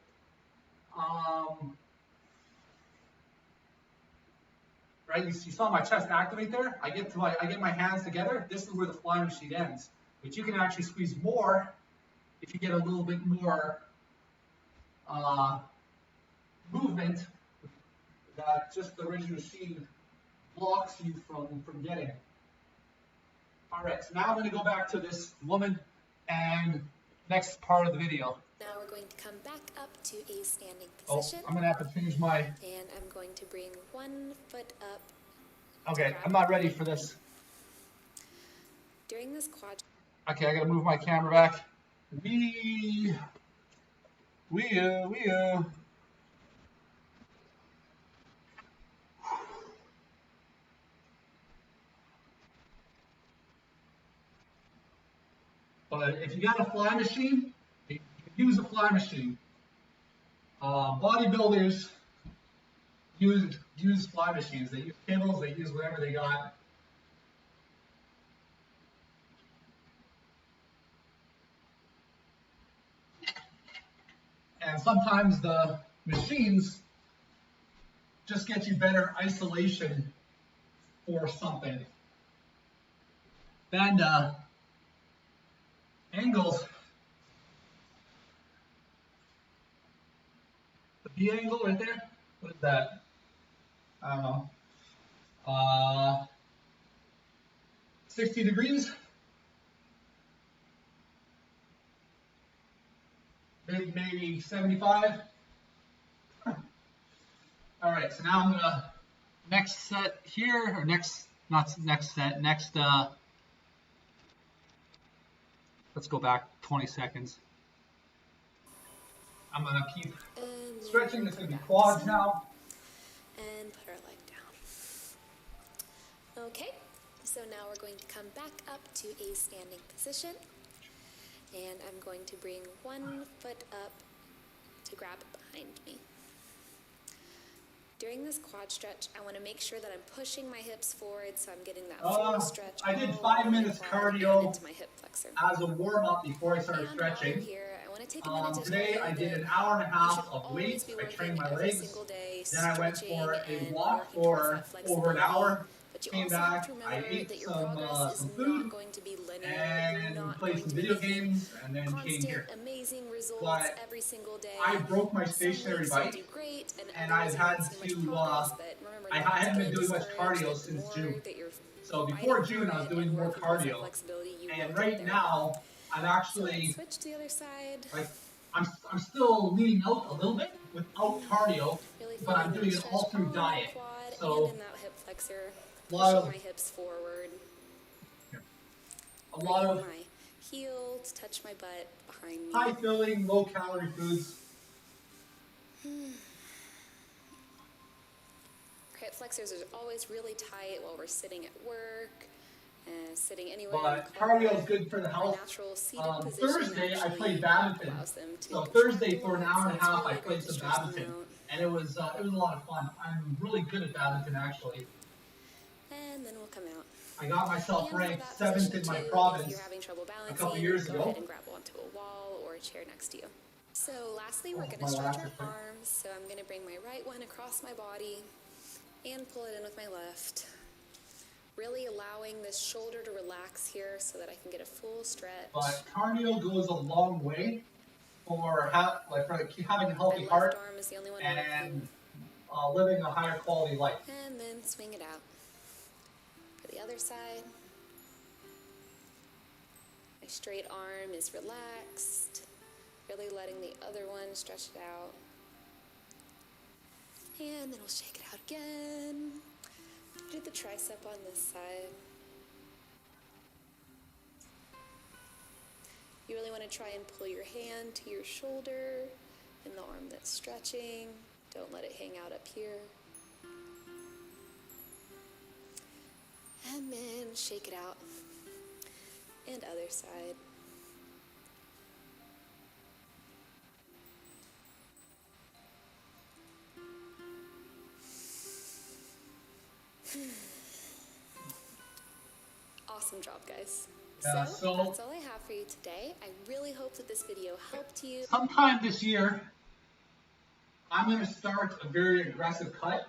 Speaker 1: right, you saw my chest activate there. I get my hands together. This is where the fly machine ends. But you can actually squeeze more if you get a little bit more movement that just the rigid machine blocks you from getting. All right, so now I'm going to go back to this woman and next part of the video.
Speaker 2: Now we're going to come back up to a standing position.
Speaker 1: I'm going to have to change my...
Speaker 2: And I'm going to bring one foot up.
Speaker 1: Okay, I'm not ready for this.
Speaker 2: During this quad...
Speaker 1: Okay, I got to move my camera back. But if you got a fly machine, you can use a fly machine. Bodybuilders use fly machines. They use cables. They use whatever they got. And sometimes the machines just get you better isolation for something. And angles. The B angle right there. What is that? I don't know. 60 degrees. Maybe 75. All right, so now I'm gonna next set here, or next, not next set, next, let's go back 20 seconds. I'm gonna keep stretching. It's gonna be quads now.
Speaker 2: And put our leg down. Okay, so now we're going to come back up to a standing position. And I'm going to bring one foot up to grab behind me. During this quad stretch, I want to make sure that I'm pushing my hips forward so I'm getting that full stretch.
Speaker 1: I did 5 minutes cardio
Speaker 2: into my hip flexor.
Speaker 1: as a warm-up before I started stretching.
Speaker 2: Here, I want to take a minute to
Speaker 1: today I did an hour and a half of weights. I trained my legs. Then I went for a walk for over an hour. Came back, I ate some food, and played some video games, and then came here. But I broke my stationary bike, and I've had to, I haven't been doing much cardio since June. So before June, I was doing more cardio, and right now, I'm actually, like, I'm still leaning out a little bit without cardio, but I'm doing it all through diet. So a lot of
Speaker 2: my hips forward.
Speaker 1: A lot of
Speaker 2: my heels touch my butt behind me.
Speaker 1: High filling, low calorie foods.
Speaker 2: Hip flexors are always really tight while we're sitting at work, sitting anywhere.
Speaker 1: But cardio is good for the health. Thursday I played badminton. So Thursday for an hour and a half I played some badminton, and it was a lot of fun. I'm really good at badminton actually.
Speaker 2: And then we'll come out.
Speaker 1: I got myself ranked 7th in my province a couple years ago.
Speaker 2: Go ahead and grab onto a wall or a chair next to you. So lastly, we're going to stretch our arms. So I'm going to bring my right one across my body and pull it in with my left. Really allowing this shoulder to relax here so that I can get a full stretch.
Speaker 1: But cardio goes a long way for having a healthy heart and living a higher quality life.
Speaker 2: And then swing it out. For the other side, my straight arm is relaxed, really letting the other one stretch it out. And then we'll shake it out again. Do the tricep on this side. You really want to try and pull your hand to your shoulder and the arm that's stretching. Don't let it hang out up here. And then shake it out. And other side. Awesome job, guys. So that's all I have for you today. I really hope that this video helped you.
Speaker 1: Sometime this year, I'm going to start a very aggressive cut.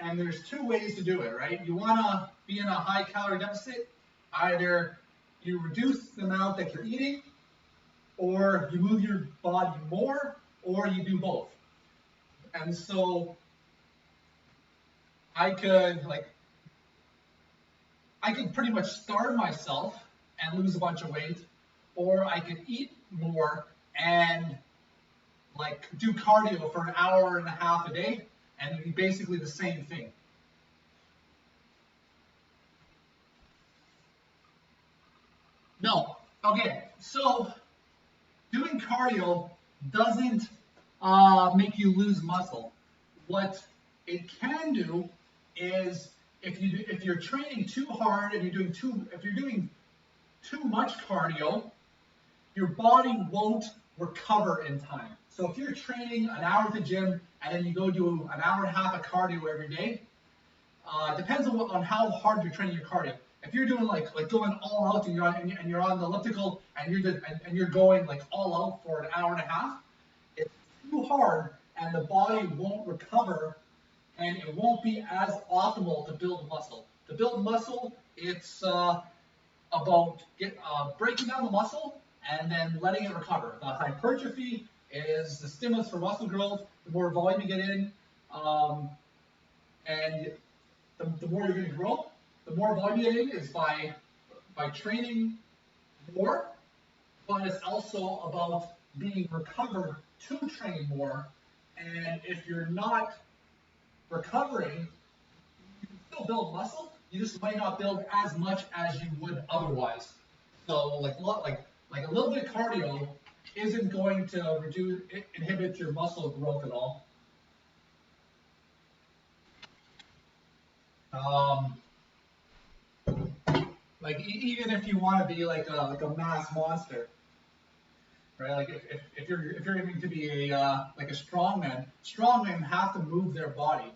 Speaker 1: And there's two ways to do it, right? You want to be in a high calorie deficit. Either you reduce the amount that you're eating, or you move your body more, or you do both. And so I could pretty much starve myself and lose a bunch of weight, or I could eat more and do cardio for an hour and a half a day, and it'd be basically the same thing. No. Okay, so doing cardio doesn't make you lose muscle. What it can do is if you're training too hard and if you're doing too much cardio, your body won't recover in time. So if you're training an hour at the gym and then you go do an hour and a half of cardio every day, depends on how hard you're training your cardio. If you're doing like going all out and you're on the elliptical and you're going like all out for an hour and a half, it's too hard and the body won't recover and it won't be as optimal to build muscle. To build muscle, it's about breaking down the muscle and then letting it recover. The hypertrophy is the stimulus for muscle growth. The more volume you get in, and the more you're going to grow. The more volume you get in is by training more, but it's also about being recovered to train more. And if you're not recovering, you can still build muscle. You just might not build as much as you would otherwise. So like a little bit of cardio isn't going to inhibit your muscle growth at all. Like even if you want to be like a mass monster, right? Like if you're aiming to be a strongman, strongmen have to move their body,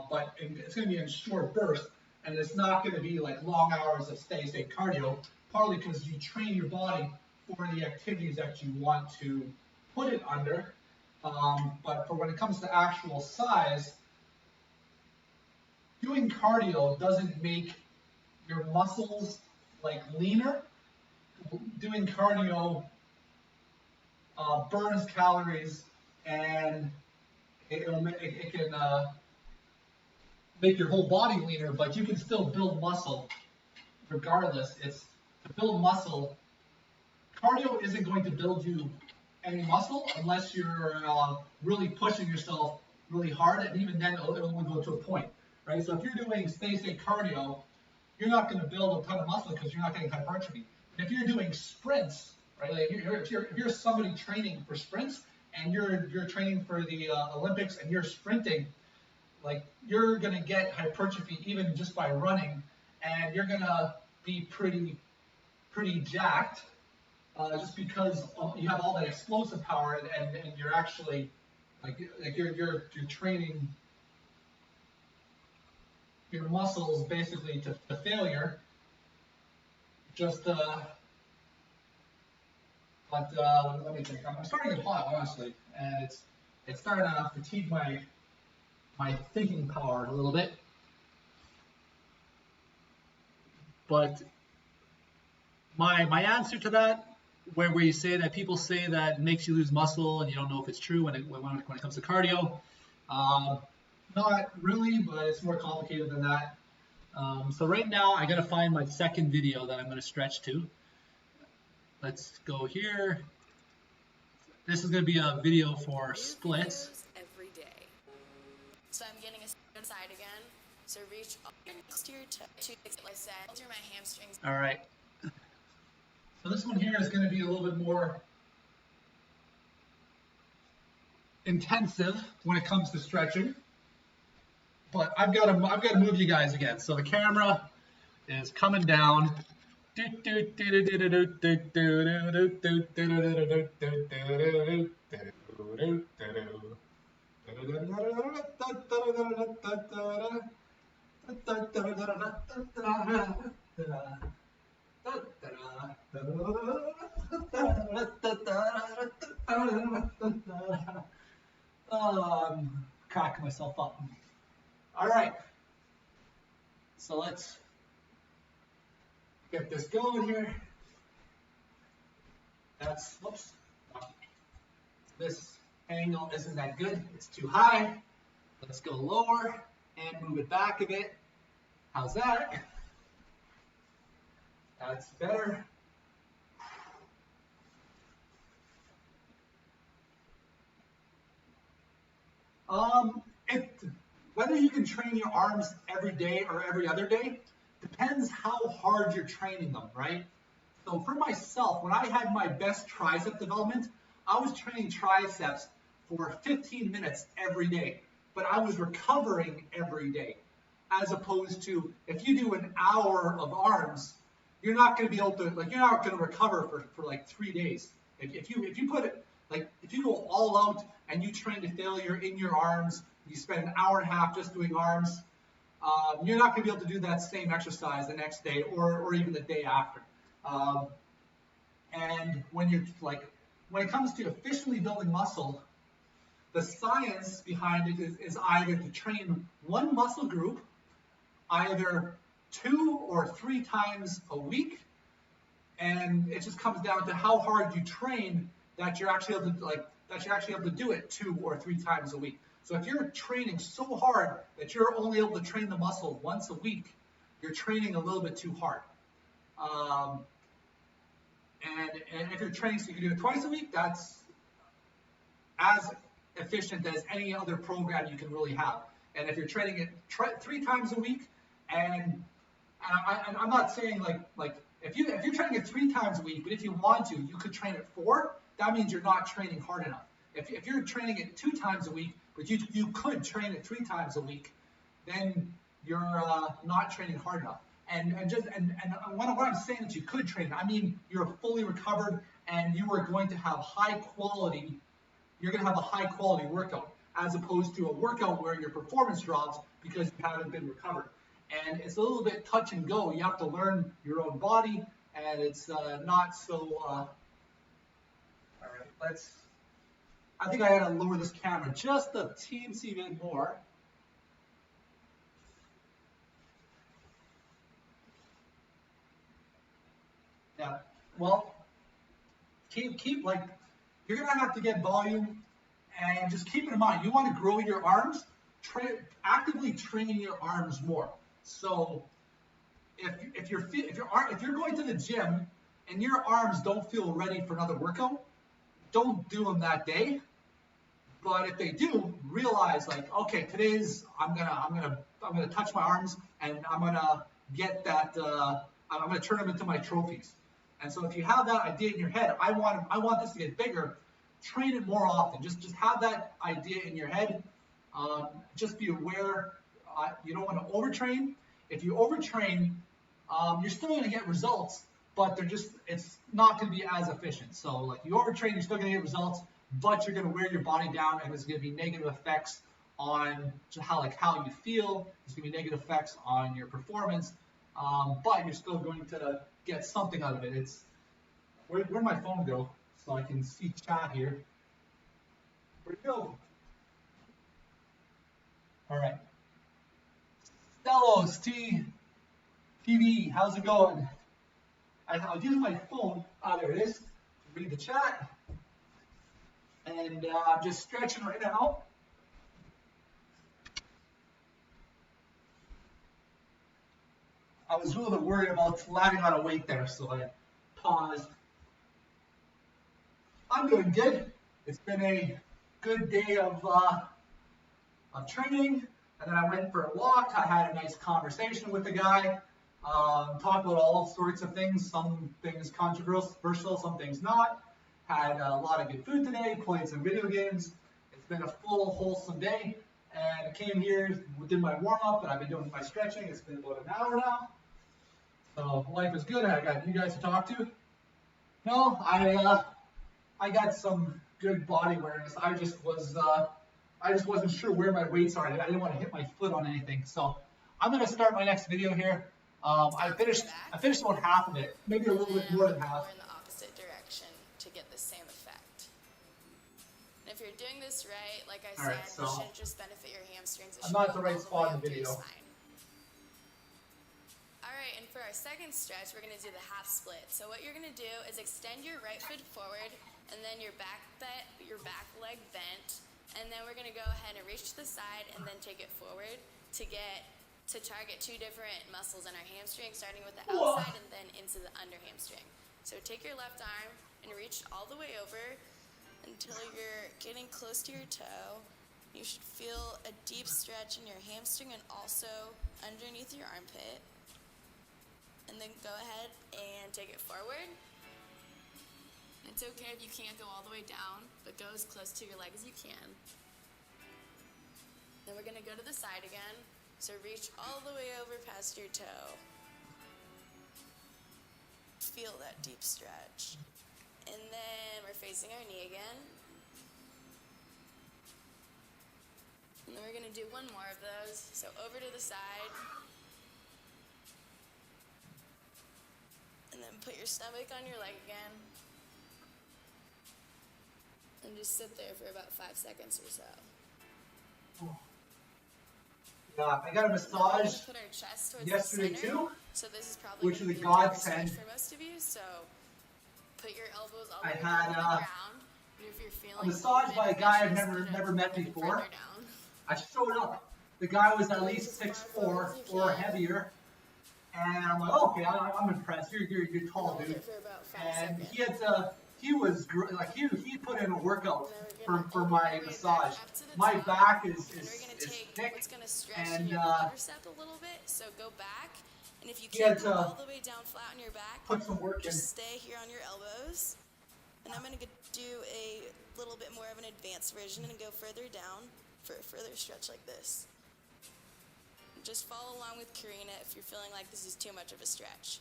Speaker 1: but it's going to be in short bursts, and it's not going to be like long hours of steady state cardio. Partly because you train your body for the activities that you want to put it under, but for when it comes to actual size, doing cardio doesn't make your muscles like leaner. Doing cardio burns calories and it can make your whole body leaner, but you can still build muscle regardless. It's to build muscle. Cardio isn't going to build you any muscle unless you're really pushing yourself really hard, and even then it'll only go to a point, right? So if you're doing steady state cardio, you're not going to build a ton of muscle because you're not getting hypertrophy. But if you're doing sprints, right? Like if you're somebody training for sprints and you're training for the Olympics and you're sprinting, like you're going to get hypertrophy even just by running, and you're going to be pretty jacked, just because you have all that explosive power and you're actually like you're training your muscles basically to failure. Just but let me think. I'm starting to get hot, honestly, and it's starting to fatigue my thinking power a little bit. But my answer to that, where you say that people say that it makes you lose muscle and you don't know if it's true when it comes to cardio, not really, but it's more complicated than that. So right now I gotta find my second video that I'm gonna stretch to. Let's go here. This is gonna be a video for splits.
Speaker 3: Every day. So I'm getting a side again. So reach up next to your toe, like I said, through my hamstrings.
Speaker 1: All right. So this one here is going to be a little bit more intensive when it comes to stretching, but I've got to move you guys again. So the camera is coming down. I'm cracking myself up. All right, so let's get this going here. Whoops. This angle isn't that good. It's too high. Let's go lower and move it back a bit. How's that? That's better. Whether you can train your arms every day or every other day depends how hard you're training them, right? So for myself, when I had my best tricep development, I was training triceps for 15 minutes every day, but I was recovering every day. As opposed to if you do an hour of arms, you're not going to be able to, like, you're not going to recover for like 3 days. If you put like if you go all out and you train to failure in your arms, you spend an hour and a half just doing arms, you're not going to be able to do that same exercise the next day or even the day after. And when it comes to efficiently building muscle, the science behind it is either to train one muscle group either 2 or 3 times a week, and it just comes down to how hard you train that you're actually able to do it 2 or 3 times a week. So if you're training so hard that you're only able to train the muscle once a week, you're training a little bit too hard. And if you're training so you can do it twice a week, that's as efficient as any other program you can really have. And if you're training it 3 times a week, and I'm not saying like if you're training it 3 times a week, but if you want to, you could train it 4. That means you're not training hard enough. If you're training it 2 times a week, but you could train it 3 times a week, then you're not training hard enough. And what I'm saying that you could train, I mean you're fully recovered and you are going to have high quality. You're going to have a high quality workout as opposed to a workout where your performance drops because you haven't been recovered. And it's a little bit touch and go. You have to learn your own body, and it's not so. All right, I think I got to lower this camera just a teensy bit more. Yeah. Well, keep like you're gonna have to get volume, and just keep it in mind. You want to grow your arms. Actively train your arms more. So if you're going to the gym and your arms don't feel ready for another workout, don't do them that day. But if they do, realize like, okay, today's I'm gonna touch my arms and I'm gonna get that. I'm gonna turn them into my trophies. And so if you have that idea in your head, I want this to get bigger. Train it more often. Just have that idea in your head. Just be aware. You don't want to overtrain. If you overtrain, you're still going to get results, but it's not going to be as efficient. So like you overtrain, you're still going to get results, but you're going to wear your body down, and there's going to be negative effects on how you feel. There's going to be negative effects on your performance, but you're still going to get something out of it. Where'd my phone go? So I can see chat here. Where'd it go? All right. Stellos TV, how's it going? I'll use my phone. There it is. Read the chat. And I'm just stretching right now. I was a little bit worried about landing on a weight there, so I paused. I'm doing good. It's been a good day of training, and then I went for a walk. I had a nice conversation with the guy, talked about all sorts of things, some things controversial, some things not. Had a lot of good food today, played some video games. It's been a full, wholesome day, and I came here, did my warm-up, and I've been doing my stretching. It's been about an hour now, so life is good. I got you guys to talk to. No, I got some good body awareness. I just wasn't sure where my weights are. I didn't want to hit my foot on anything. So I'm gonna start my next video here. I finished about half of it, maybe a little bit more than half.
Speaker 3: In the opposite direction to get the same effect. And if you're doing this right, like I said,
Speaker 1: so
Speaker 3: it shouldn't just benefit your hamstrings.
Speaker 1: I'm not at the right spot in the video.
Speaker 3: Alright, and for our second stretch, we're going to do the half split. So what you're going to do is extend your right foot forward, and then your back leg bent, and then we're going to go ahead and reach to the side and then take it forward to target 2 different muscles in our hamstring, starting with the outside and then into the under hamstring. So take your left arm and reach all the way over until you're getting close to your toe. You should feel a deep stretch in your hamstring and also underneath your armpit. And then go ahead and take it forward. It's okay if you can't go all the way down, but go as close to your leg as you can. Then we're going to go to the side again. So reach all the way over past your toe. Feel that deep stretch. And then we're facing our knee again. do one more of those. So over to the side. And then put your stomach on your leg again. And just sit there for about 5 seconds or so.
Speaker 1: Yeah, I got a massage
Speaker 3: Put our chest towards
Speaker 1: yesterday
Speaker 3: the center.
Speaker 1: too,
Speaker 3: So this is probably
Speaker 1: which
Speaker 3: gonna
Speaker 1: was a
Speaker 3: be a deeper
Speaker 1: godsend.
Speaker 3: stretch for most of you. So put your elbows all the
Speaker 1: I
Speaker 3: way
Speaker 1: had,
Speaker 3: down to the ground. And if you're feeling
Speaker 1: a massage by a guy I've
Speaker 3: movement,
Speaker 1: never met
Speaker 3: put it
Speaker 1: before.
Speaker 3: further down.
Speaker 1: I showed up. The guy was at
Speaker 3: Go
Speaker 1: least
Speaker 3: as far
Speaker 1: 6'4"
Speaker 3: forward as you
Speaker 1: or
Speaker 3: can.
Speaker 1: heavier, and I'm like, okay, I'm impressed. You're tall,
Speaker 3: Hold
Speaker 1: dude.
Speaker 3: it for about 5
Speaker 1: And
Speaker 3: seconds.
Speaker 1: he was like he put in a workout
Speaker 3: Now we're
Speaker 1: for
Speaker 3: gonna
Speaker 1: my
Speaker 3: open your way
Speaker 1: massage.
Speaker 3: back up to the
Speaker 1: My
Speaker 3: top,
Speaker 1: back is
Speaker 3: and we're gonna take
Speaker 1: thick,
Speaker 3: what's gonna stretch
Speaker 1: and
Speaker 3: your quadricep a little bit. So go back, and if you
Speaker 1: he had
Speaker 3: can't go
Speaker 1: to
Speaker 3: all the way down flat on your back,
Speaker 1: put some work in.
Speaker 3: just stay here on your elbows. And I'm gonna do a little bit more of an advanced version and go further down for a further stretch like this. Just follow along with Karina if you're feeling like this is too much of a stretch.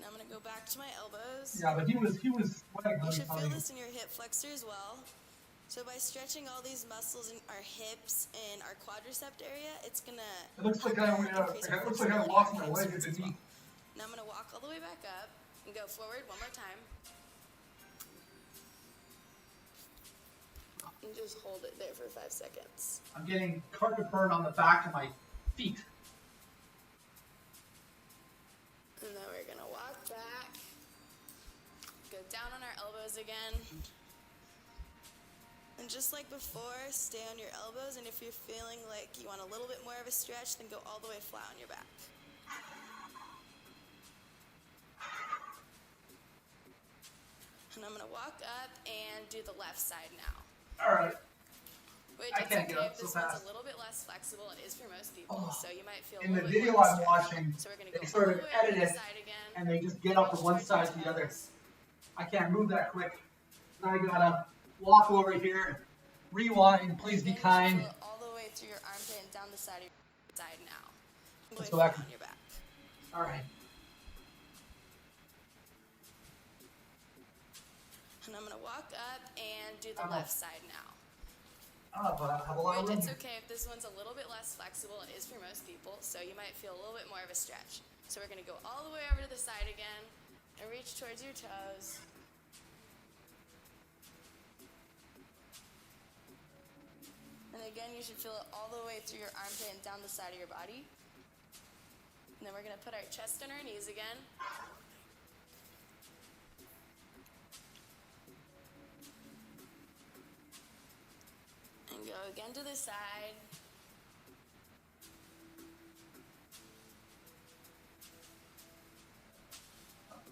Speaker 3: Now I'm gonna go back to my elbows.
Speaker 1: Yeah, but he was sweating.
Speaker 3: You
Speaker 1: Let me
Speaker 3: should
Speaker 1: tell
Speaker 3: feel
Speaker 1: you.
Speaker 3: this in your hip flexor as well. So by stretching all these muscles in our hips and our quadricep area, it's gonna
Speaker 1: It looks like
Speaker 3: increase our
Speaker 1: it looks like I'm
Speaker 3: flexibility
Speaker 1: walking
Speaker 3: in
Speaker 1: my
Speaker 3: our
Speaker 1: leg at the
Speaker 3: hamstrings as
Speaker 1: knee.
Speaker 3: well. Now I'm gonna walk all the way back up and go forward one more time. And just hold it there for 5 seconds.
Speaker 1: I'm getting carpet burn on the back of my feet.
Speaker 3: And then we're gonna walk back. Go down on our elbows again. And just like before, stay on your elbows, and if you're feeling like you want a little bit more of a stretch, then go all the way flat on your back. And I'm gonna walk up and do the left side now.
Speaker 1: All right.
Speaker 3: Which
Speaker 1: I
Speaker 3: it's
Speaker 1: can't
Speaker 3: okay
Speaker 1: get up
Speaker 3: if
Speaker 1: so
Speaker 3: this one's
Speaker 1: fast.
Speaker 3: a little bit less flexible. It is for most people,
Speaker 1: Oh.
Speaker 3: so you might feel a
Speaker 1: In the
Speaker 3: little bit
Speaker 1: video
Speaker 3: more
Speaker 1: I'm
Speaker 3: stretch.
Speaker 1: watching,
Speaker 3: So we're gonna
Speaker 1: they
Speaker 3: go
Speaker 1: sort
Speaker 3: all
Speaker 1: of
Speaker 3: the way over
Speaker 1: edit
Speaker 3: to
Speaker 1: it,
Speaker 3: the side again.
Speaker 1: and they just get up from one
Speaker 3: Reach
Speaker 1: side
Speaker 3: towards
Speaker 1: to the
Speaker 3: your
Speaker 1: other.
Speaker 3: toes.
Speaker 1: I can't move that quick. Now I gotta walk over here, rewind, please be
Speaker 3: Again, you should
Speaker 1: kind.
Speaker 3: feel it all the way through your armpit and down the side of your side now.
Speaker 1: Let's
Speaker 3: Go
Speaker 1: go back.
Speaker 3: flat on your back.
Speaker 1: All right.
Speaker 3: And I'm gonna walk up and do the
Speaker 1: I'm
Speaker 3: left
Speaker 1: up.
Speaker 3: side now.
Speaker 1: I don't know, but I have a lot of
Speaker 3: Which
Speaker 1: room.
Speaker 3: it's okay if this one's a little bit less flexible. It is for most people, so you might feel a little bit more of a stretch. So we're gonna go all the way over to the side again and reach towards your toes. And again, you should feel it all the way through your armpit and down the side of your body. And then we're gonna put our chest on our knees again. And go again to the side.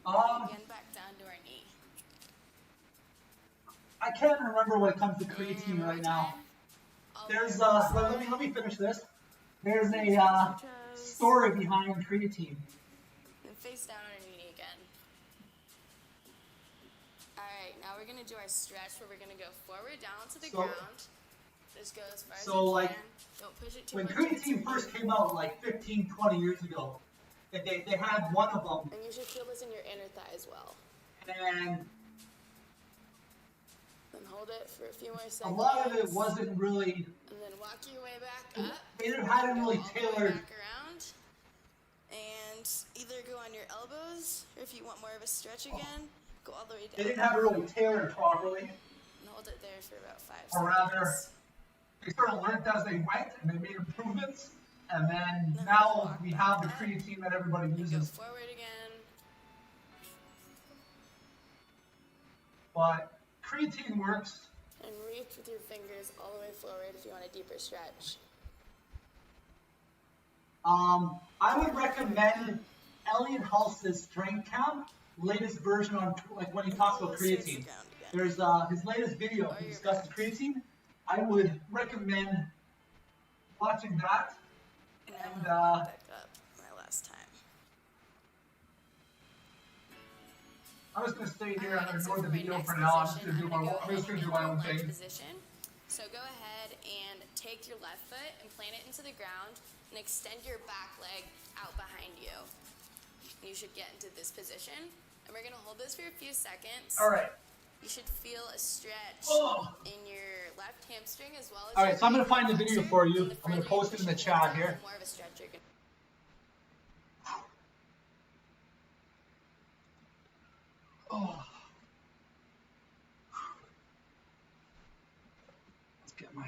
Speaker 3: Again back down to our knee.
Speaker 1: I can't remember when it comes to
Speaker 3: And
Speaker 1: creatine
Speaker 3: one more
Speaker 1: right now.
Speaker 3: time. All the
Speaker 1: There's
Speaker 3: way over the
Speaker 1: let me
Speaker 3: side.
Speaker 1: finish this. There's a
Speaker 3: Toes.
Speaker 1: story behind creatine.
Speaker 3: And face down on our knee again. Alright, now we're gonna do our stretch where we're gonna go forward down to the
Speaker 1: So-
Speaker 3: ground. Just go as far as
Speaker 1: so,
Speaker 3: you
Speaker 1: like,
Speaker 3: can. Don't push it too
Speaker 1: When
Speaker 3: much.
Speaker 1: creatine first came out, like 15, 20 years ago, they had one of them,
Speaker 3: And you should feel this in your inner thigh as well.
Speaker 1: and
Speaker 3: Then hold it for a few more seconds.
Speaker 1: a lot of it wasn't really.
Speaker 3: And then walk your way back up.
Speaker 1: They hadn't really
Speaker 3: Go all the way
Speaker 1: tailored.
Speaker 3: back around. And either go on your elbows, or if you want more of a stretch again, go all the way
Speaker 1: They
Speaker 3: down.
Speaker 1: didn't have it really tailored properly,
Speaker 3: And hold it there for about 5
Speaker 1: or
Speaker 3: seconds.
Speaker 1: rather, they sort of learned as they went, and they made improvements. And then
Speaker 3: Then
Speaker 1: now
Speaker 3: walk
Speaker 1: we have the
Speaker 3: back up.
Speaker 1: creatine that everybody
Speaker 3: And go
Speaker 1: uses.
Speaker 3: forward again.
Speaker 1: But creatine works.
Speaker 3: And reach with your fingers all the way forward if you want a deeper stretch.
Speaker 1: I would recommend Elliot Hulse's Strength Count, latest version on like when he talks about
Speaker 3: Elbows towards the
Speaker 1: creatine.
Speaker 3: ground again.
Speaker 1: There's his latest video.
Speaker 3: Or
Speaker 1: He
Speaker 3: your
Speaker 1: discusses
Speaker 3: back.
Speaker 1: creatine. I would recommend watching that.
Speaker 3: And now I'm
Speaker 1: And,
Speaker 3: gonna walk back up my last time.
Speaker 1: I'm just gonna stay here. I'm
Speaker 3: Alright,
Speaker 1: gonna
Speaker 3: so
Speaker 1: ignore the
Speaker 3: for my
Speaker 1: video
Speaker 3: next
Speaker 1: for now. I'm just
Speaker 3: position,
Speaker 1: gonna do my
Speaker 3: go
Speaker 1: I'm just
Speaker 3: ahead
Speaker 1: gonna do
Speaker 3: and
Speaker 1: my
Speaker 3: go
Speaker 1: own
Speaker 3: lunge
Speaker 1: thing.
Speaker 3: position. So go ahead and take your left foot and plant it into the ground and extend your back leg out behind you. You should get into this position. And we're gonna hold this for a few seconds.
Speaker 1: All right.
Speaker 3: you should feel a stretch in your left hamstring as well as.
Speaker 1: All right, so I'm gonna
Speaker 3: right
Speaker 1: find the
Speaker 3: hip
Speaker 1: video
Speaker 3: flexor,
Speaker 1: for
Speaker 3: and
Speaker 1: you.
Speaker 3: the
Speaker 1: I'm gonna
Speaker 3: further you
Speaker 1: post it
Speaker 3: push
Speaker 1: in the
Speaker 3: your hips
Speaker 1: chat
Speaker 3: down,
Speaker 1: here.
Speaker 3: the more of a stretch you're gonna.
Speaker 1: Oh. Let's get my.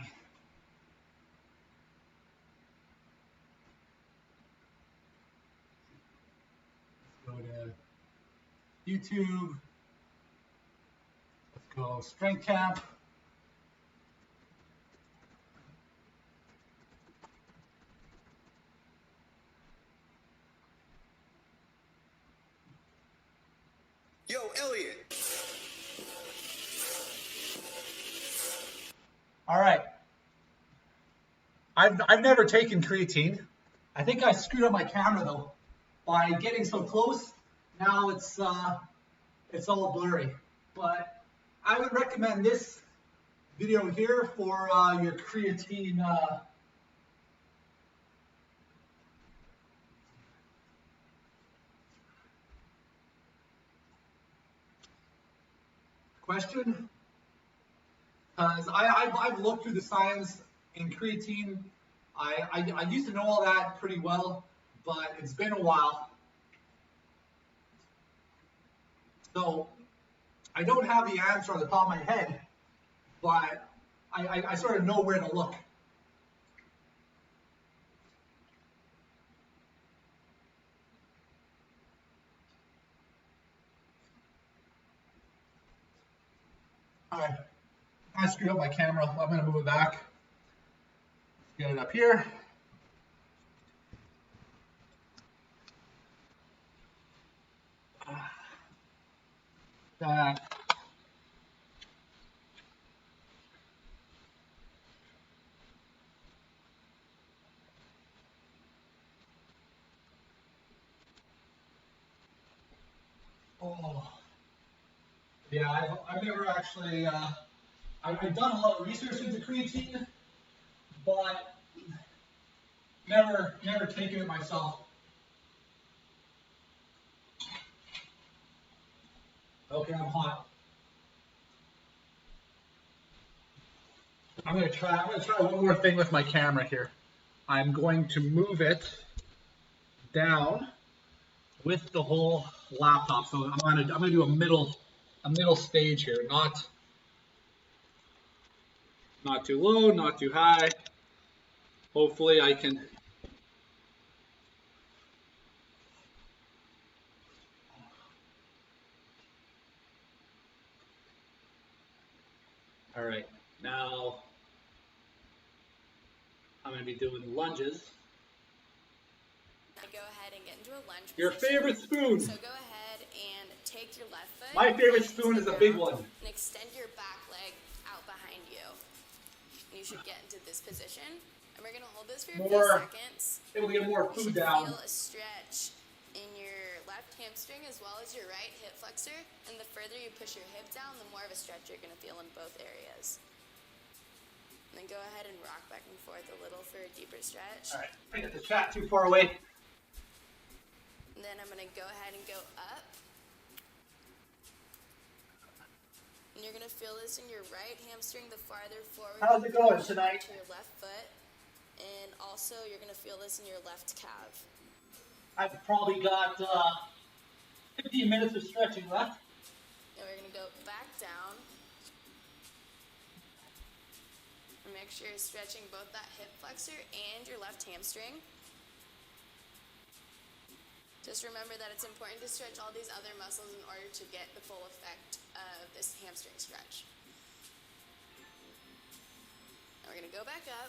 Speaker 1: Let's go to YouTube. Let's go Strength Camp.
Speaker 4: Yo, Elliot.
Speaker 1: All right. I've never taken creatine. I think I screwed up my camera though by getting so close. Now it's all blurry. But I would recommend this video here for your creatine. Question, because I've looked through the science in creatine. I used to know all that pretty well, but it's been a while. So I don't have the answer on the top of my head, but I sort of know where to look. All right, I screwed up my camera. I'm going to move it back. Get it up here. That. Oh. Yeah, I've never actually, I've done a lot of research into creatine, but never taken it myself. Okay, I'm hot. I'm gonna try one more thing with my camera here. I'm going to move it down with the whole laptop. So I'm gonna do a middle stage here, not too low, not too high. Hopefully I can. All right, now I'm gonna be doing lunges.
Speaker 3: Go ahead and get into a lunge
Speaker 1: Your
Speaker 3: position.
Speaker 1: favorite spoon.
Speaker 3: So go ahead and take your left foot.
Speaker 1: My favorite
Speaker 3: into
Speaker 1: spoon
Speaker 3: the
Speaker 1: is a
Speaker 3: ground
Speaker 1: big one.
Speaker 3: And extend your back leg out behind you. You should get into this position. And we're going to hold this for a few seconds.
Speaker 1: It'll get more
Speaker 3: You
Speaker 1: food
Speaker 3: should
Speaker 1: down.
Speaker 3: feel a stretch in your left hamstring as well as your right hip flexor. And the further you push your hip down, the more of a stretch you're going to feel in both areas. And then go ahead and rock back and forth a little for a deeper stretch.
Speaker 1: All right, I got the chat too far away.
Speaker 3: And then I'm going to go ahead and go up. And you're going to feel this in your right hamstring the farther forward.
Speaker 1: How's it going tonight?
Speaker 3: To your left foot. And also you're going to feel this in your left calf.
Speaker 1: I've probably got 15 minutes of stretching left.
Speaker 3: And we're going to go back down. And make sure you're stretching both that hip flexor and your left hamstring. Just remember that it's important to stretch all these other muscles in order to get the full effect of this hamstring stretch. Now we're going to go back up.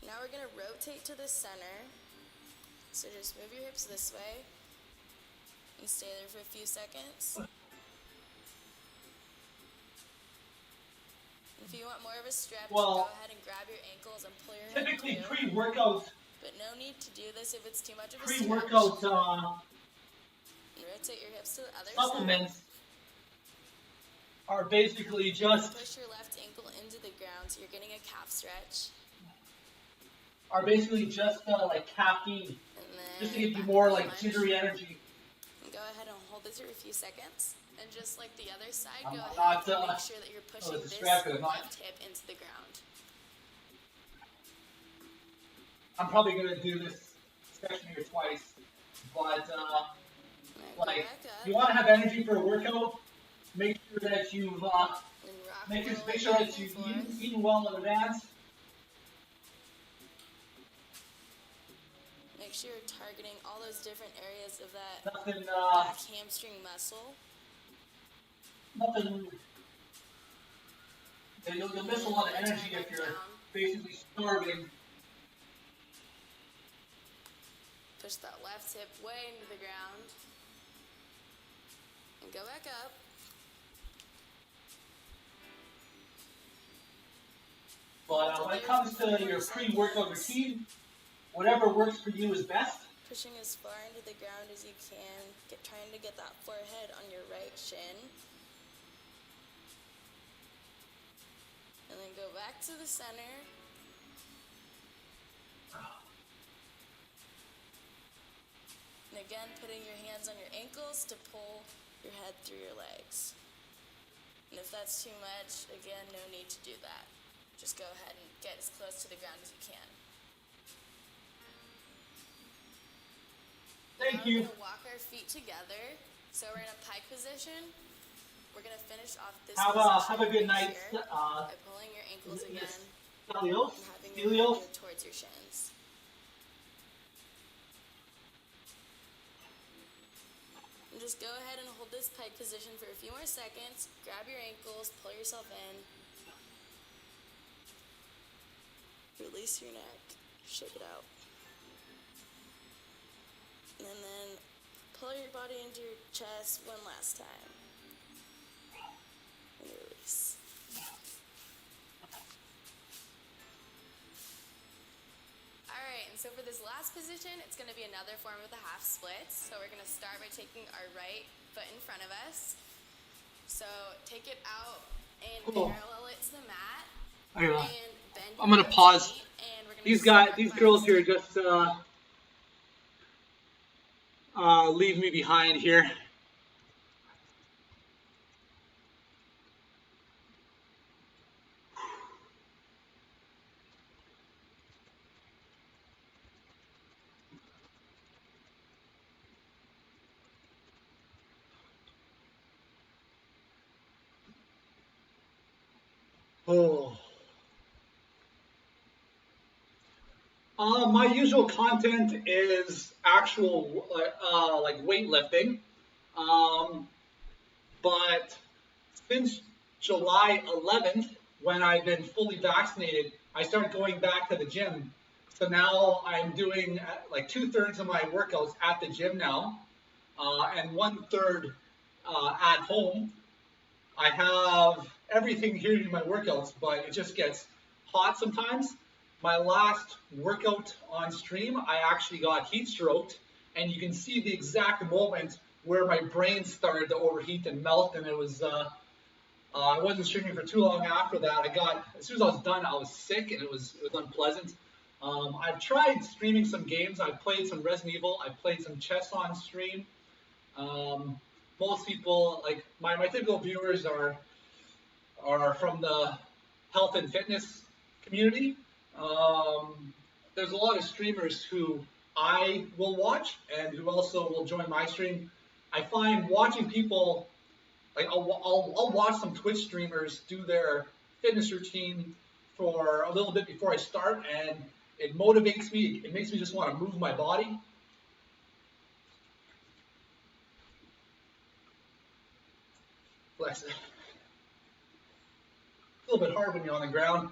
Speaker 3: Now we're going to rotate to the center. So just move your hips this way and stay there for a few seconds. If you want more of a stretch, go ahead and grab your ankles and pull your head
Speaker 1: Typically
Speaker 3: through.
Speaker 1: pre-workout.
Speaker 3: But no need to do this if it's too much of a
Speaker 1: Pre-workout
Speaker 3: stretch. And rotate your hips to the other
Speaker 1: supplements
Speaker 3: side.
Speaker 1: are basically just
Speaker 3: Push your left ankle into the ground so you're getting a calf stretch.
Speaker 1: like caffeine,
Speaker 3: And then
Speaker 1: just to give you
Speaker 3: back
Speaker 1: more
Speaker 3: into
Speaker 1: like
Speaker 3: lunge.
Speaker 1: jittery energy.
Speaker 3: And go ahead and hold hold this for a few seconds. And just like the other side,
Speaker 1: I'm
Speaker 3: go ahead
Speaker 1: not,
Speaker 3: and make sure that you're pushing this
Speaker 1: distracted.
Speaker 3: left hip into the ground.
Speaker 1: I'm probably gonna do this session here twice, but like, if you want to have energy for a workout, make sure that you've make sure that you've eaten well in advance.
Speaker 3: Make sure you're targeting all those different areas of that
Speaker 1: Nothing,
Speaker 3: back hamstring muscle.
Speaker 1: nothing. You'll miss a lot of energy if you're basically starving.
Speaker 3: Push that left hip way into the ground. And go back up.
Speaker 1: But when it comes to your pre-workout routine, whatever works for you is best.
Speaker 3: Pushing as far into the ground as you can. Trying to get that forehead on your right shin. And then go back to the center. And again, putting your hands on your ankles to pull your head through your legs. And if that's too much, again, no need to do that. Just go ahead and get as close to the ground as you can.
Speaker 1: Thank
Speaker 3: now
Speaker 1: you.
Speaker 3: We're going to walk our feet together. So we're in a pike position. We're going to finish off this
Speaker 1: Have a good night.
Speaker 3: By pulling your ankles again.
Speaker 1: Stelios.
Speaker 3: And having your hand go towards your shins. And just go ahead and hold this pike position for a few more seconds. Grab your ankles, pull yourself in. Release your neck, shake it out. And then pull your body into your chest one last time. And release. Alright, and so for this last position, it's going to be another form of the half splits. So we're going to start by taking our right foot in front of us. So take it out and parallel it to the mat. And bend
Speaker 1: I'm gonna pause.
Speaker 3: and we're gonna
Speaker 1: These girls here just leave me behind here. Oh. My usual content is actual like weightlifting, but since July 11th, when I've been fully vaccinated, I started going back to the gym. So now I'm doing like 2/3 of my workouts at the gym now, and 1/3 at home. I have everything here in my workouts, but it just gets hot sometimes. My last workout on stream, I actually got heat stroked, and you can see the exact moment where my brain started to overheat and melt, and it was, I wasn't streaming for too long after that. As soon as I was done, I was sick, and it was unpleasant. I've tried streaming some games. I've played some Resident Evil. I've played some chess on stream. Most people, like my typical viewers are from the health and fitness community. There's a lot of streamers who I will watch and who also will join my stream. I find watching people, like I'll watch some Twitch streamers do their fitness routine for a little bit before I start, and it motivates me. It makes me just want to move my body. Flex it. A little bit hard when you're on the ground.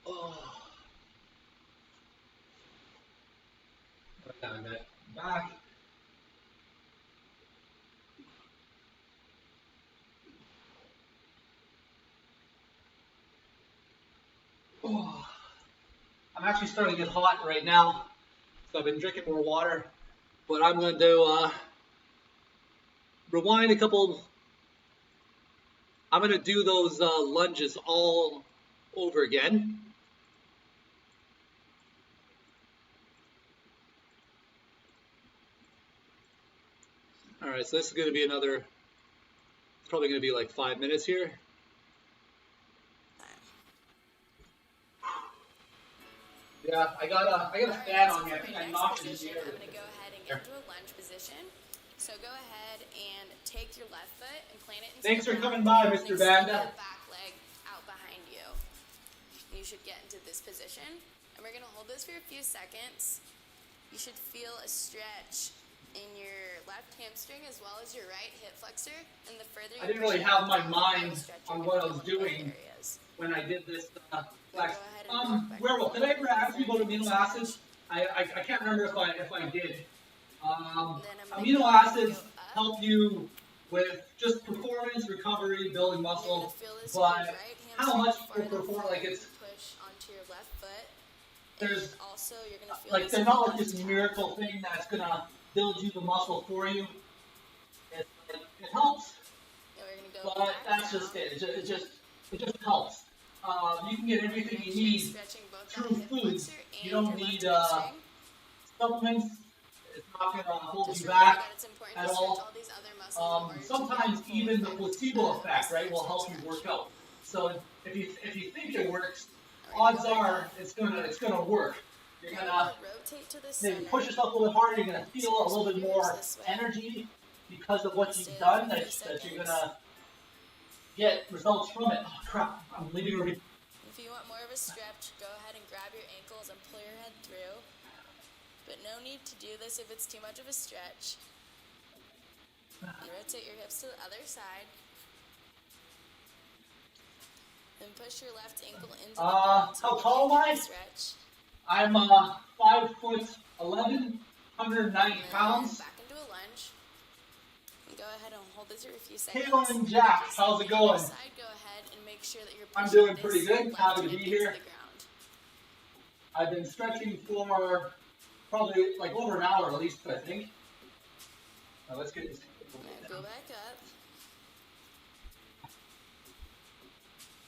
Speaker 1: Oh. Back. Oh. I'm actually starting to get hot right now, so I've been drinking more water. But I'm going to rewind a couple. I'm going to do those lunges all over again. Alright, so this is going to be another, it's probably going to be like 5 minutes here. Yeah, I got a fan on me. I think I knocked it in the air.
Speaker 3: I'm going to go ahead and get into a lunge position. So go ahead and take your left foot and plant it into
Speaker 1: Thanks
Speaker 3: the
Speaker 1: for
Speaker 3: ground,
Speaker 1: coming by,
Speaker 3: and
Speaker 1: Mr.
Speaker 3: extend
Speaker 1: Banda.
Speaker 3: your back leg out behind you. You should get into this position. And we're going to hold this for a few seconds. You should feel a stretch in your left hamstring as well as your right hip flexor. And the further you
Speaker 1: I didn't
Speaker 3: push
Speaker 1: really
Speaker 3: it
Speaker 1: have my
Speaker 3: out, the
Speaker 1: mind
Speaker 3: more stretch
Speaker 1: on
Speaker 3: you're
Speaker 1: what I
Speaker 3: gonna
Speaker 1: was
Speaker 3: feel in both
Speaker 1: doing
Speaker 3: areas.
Speaker 1: when I did this flex.
Speaker 3: Go ahead and rock back and
Speaker 1: Werewolf, did I ever ask you about amino acids? I can't remember if I did. Amino acids help you with just performance, recovery, building muscle, but how much will perform? Like it's
Speaker 3: push onto your left foot.
Speaker 1: there's
Speaker 3: And also you're gonna feel
Speaker 1: like
Speaker 3: this
Speaker 1: they're not like
Speaker 3: left
Speaker 1: this
Speaker 3: calf.
Speaker 1: miracle thing that's gonna build you the muscle for you. It helps,
Speaker 3: And we're gonna go
Speaker 1: but
Speaker 3: back
Speaker 1: that's
Speaker 3: down.
Speaker 1: just it. It just helps. You can get everything you need
Speaker 3: Stretching both
Speaker 1: through
Speaker 3: that hip
Speaker 1: food.
Speaker 3: flexor
Speaker 1: You
Speaker 3: and
Speaker 1: don't
Speaker 3: your
Speaker 1: need
Speaker 3: left hamstring.
Speaker 1: supplements. It's not gonna hold
Speaker 3: Just
Speaker 1: you
Speaker 3: remember
Speaker 1: back
Speaker 3: that it's important
Speaker 1: at
Speaker 3: to stretch
Speaker 1: all.
Speaker 3: these other muscles in order to
Speaker 1: Sometimes
Speaker 3: get full
Speaker 1: even the
Speaker 3: effect
Speaker 1: placebo
Speaker 3: of
Speaker 1: effect,
Speaker 3: this
Speaker 1: right, will help
Speaker 3: stretch.
Speaker 1: you work out. So if you think it works,
Speaker 3: And we're
Speaker 1: odds
Speaker 3: gonna go
Speaker 1: are
Speaker 3: back
Speaker 1: it's gonna work. You're
Speaker 3: up.
Speaker 1: gonna
Speaker 3: Rotate to the
Speaker 1: maybe
Speaker 3: center.
Speaker 1: push yourself a little bit harder. You're gonna feel a little bit more energy because of what you've done. That you're gonna get results from it. Oh crap! I'm leaving already.
Speaker 3: If you want more of a stretch, go ahead and grab your ankles and pull your head through. But no need to do this if it's too much of a stretch. And rotate your hips to the other side. And push your left ankle into the ground.
Speaker 1: How tall am I?
Speaker 3: Stretch.
Speaker 1: I'm 5'11", 190
Speaker 3: And
Speaker 1: pounds.
Speaker 3: back into a lunge. And go ahead and hold this for a few seconds.
Speaker 1: Kaylin Jack,
Speaker 3: Just
Speaker 1: how's
Speaker 3: on
Speaker 1: it
Speaker 3: the other
Speaker 1: going?
Speaker 3: side, go ahead and make sure that you're
Speaker 1: I'm
Speaker 3: pushing
Speaker 1: doing pretty
Speaker 3: this
Speaker 1: good.
Speaker 3: left
Speaker 1: Happy to
Speaker 3: hip
Speaker 1: be
Speaker 3: into
Speaker 1: here.
Speaker 3: the ground.
Speaker 1: I've been stretching for probably like over an hour at least, I think. Now let's get this.
Speaker 3: Now go back up.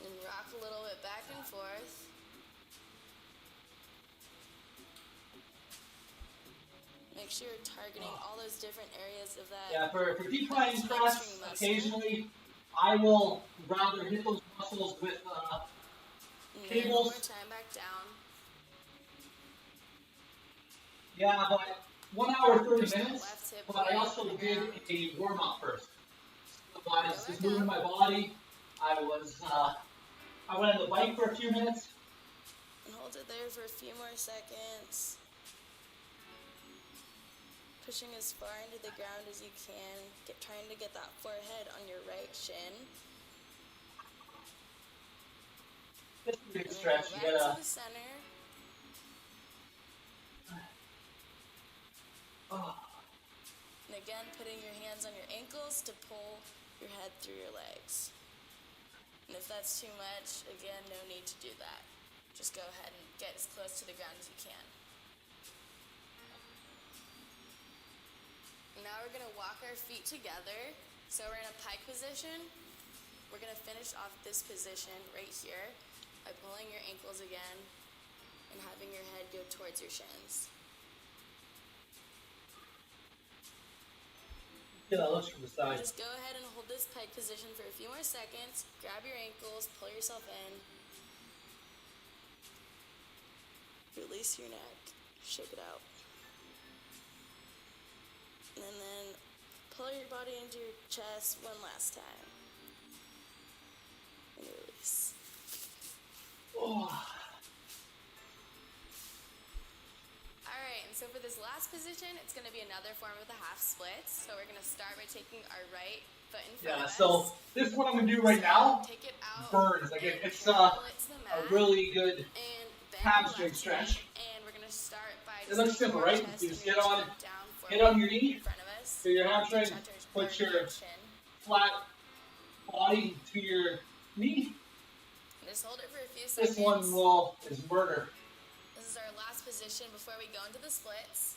Speaker 3: And rock a little bit back and forth. Make sure you're targeting all those different areas of that.
Speaker 1: Yeah, for declining press, occasionally I will rather hit those muscles with
Speaker 3: And then one
Speaker 1: cables.
Speaker 3: more time back down.
Speaker 1: Yeah, but 1 hour 30
Speaker 3: Push that
Speaker 1: minutes.
Speaker 3: left hip
Speaker 1: But I
Speaker 3: way
Speaker 1: also
Speaker 3: up and
Speaker 1: did
Speaker 3: down.
Speaker 1: a warm up first. So I was
Speaker 3: Go
Speaker 1: just
Speaker 3: back
Speaker 1: moving
Speaker 3: up.
Speaker 1: my body. I went on the bike for a few minutes.
Speaker 3: And hold it there for a few more seconds. Pushing as far into the ground as you can. Trying to get that forehead on your right shin.
Speaker 1: Just a big
Speaker 3: And then
Speaker 1: stretch.
Speaker 3: go
Speaker 1: You
Speaker 3: back
Speaker 1: gotta.
Speaker 3: to the center.
Speaker 1: Oh.
Speaker 3: And again, putting your hands on your ankles to pull your head through your legs. And if that's too much, again, no need to do that. Just go ahead and get as close to the ground as you can. Now we're going to walk our feet together. So we're in a pike position. We're going to finish off this position right here by pulling your ankles again and having your head go towards your shins.
Speaker 1: Yeah, that looks from the side.
Speaker 3: Just go ahead and hold this pike position for a few more seconds. Grab your ankles, pull yourself in. Release your neck, shake it out. And then pull your body into your chest one last time. And release.
Speaker 1: Oh.
Speaker 3: Alright, and so for this last position, it's going to be another form of the half splits. So we're going to start by taking our right foot in front
Speaker 1: Yeah,
Speaker 3: of us.
Speaker 1: so this is what I'm gonna do right now.
Speaker 3: Take it out.
Speaker 1: Burns. Like
Speaker 3: and
Speaker 1: it's
Speaker 3: pull it to the
Speaker 1: a
Speaker 3: mat.
Speaker 1: really good.
Speaker 3: And bend
Speaker 1: hamstring
Speaker 3: the left
Speaker 1: stretch.
Speaker 3: knee, and we're gonna start by
Speaker 1: It looks
Speaker 3: just
Speaker 1: simple,
Speaker 3: taking our
Speaker 1: right?
Speaker 3: chest
Speaker 1: You
Speaker 3: and
Speaker 1: just
Speaker 3: your
Speaker 1: get on-
Speaker 3: chin down
Speaker 1: Get
Speaker 3: forward
Speaker 1: on your knee,
Speaker 3: in front of us.
Speaker 1: to your hamstring,
Speaker 3: Reach out towards
Speaker 1: put
Speaker 3: your
Speaker 1: your
Speaker 3: chin.
Speaker 1: flat body to your knee.
Speaker 3: And just hold it for a few seconds.
Speaker 1: This one is murder.
Speaker 3: This is our last position before we go into the splits.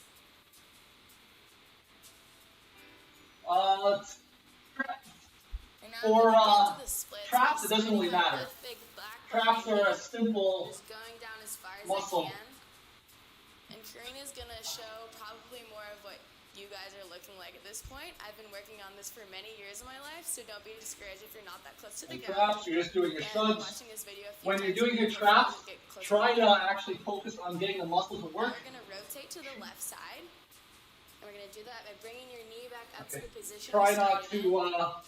Speaker 3: And now
Speaker 1: For,
Speaker 3: we're gonna get into the splits.
Speaker 1: traps, it
Speaker 3: by
Speaker 1: doesn't really
Speaker 3: sliding our
Speaker 1: matter.
Speaker 3: left big back
Speaker 1: Traps
Speaker 3: behind
Speaker 1: are
Speaker 3: you,
Speaker 1: a simple
Speaker 3: just going down as far as
Speaker 1: muscle.
Speaker 3: I can. And Karina's gonna show probably more of what you guys are looking like at this point. I've been working on this for many years in my life, so don't be discouraged if you're not that close to the gun.
Speaker 1: Traps, you're just doing your
Speaker 3: And
Speaker 1: shrugs.
Speaker 3: watching this video a few
Speaker 1: When you're
Speaker 3: times,
Speaker 1: doing your
Speaker 3: hopefully
Speaker 1: traps,
Speaker 3: you'll get closer
Speaker 1: try
Speaker 3: the
Speaker 1: to
Speaker 3: gun.
Speaker 1: actually focus on getting the muscles to
Speaker 3: Now
Speaker 1: work.
Speaker 3: we're going to rotate to the left side. And we're going to do that by bringing your knee back up to the position.
Speaker 1: Try
Speaker 3: we
Speaker 1: not
Speaker 3: started in.
Speaker 1: to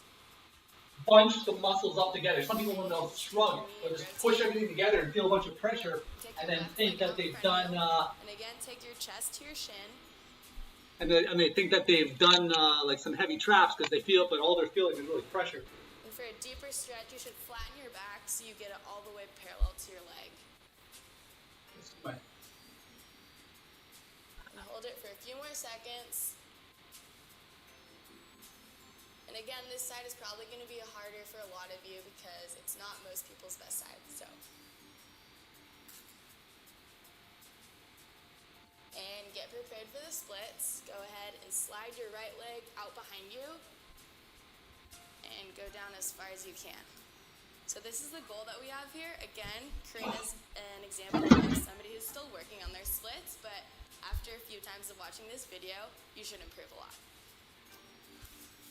Speaker 1: bunch the muscles up together. Some people, when they'll shrug, they'll just push everything together and feel a bunch of pressure, and then think that they've done.
Speaker 3: And again, take your chest to your shin.
Speaker 1: And they think that they've done like some heavy traps because they feel it, but all they're feeling is really pressure.
Speaker 3: And for a deeper stretch, you should flatten your back so you get it all the way parallel to your leg. And hold it for a few more seconds. And again, this side is probably going to be harder for a lot of you because it's not most people's best side. So, and get prepared for the splits. Go ahead and slide your right leg out behind you and go down as far as you can. So this is the goal that we have here. Again, Karina's an example of somebody who's still working on their splits, but after a few times of watching this video, you should improve a lot.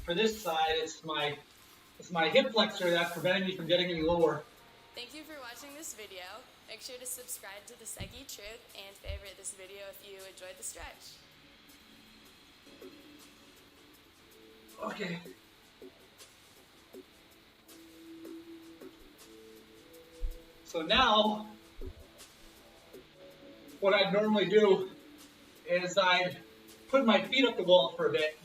Speaker 1: For this side, it's my hip flexor that's preventing me from getting any lower.
Speaker 3: Thank you for watching this video. Make sure to subscribe to The Psyche Truth and favorite this video if you enjoyed the stretch.
Speaker 1: Okay. So now, what I'd normally do is I'd put my feet up the wall for a bit.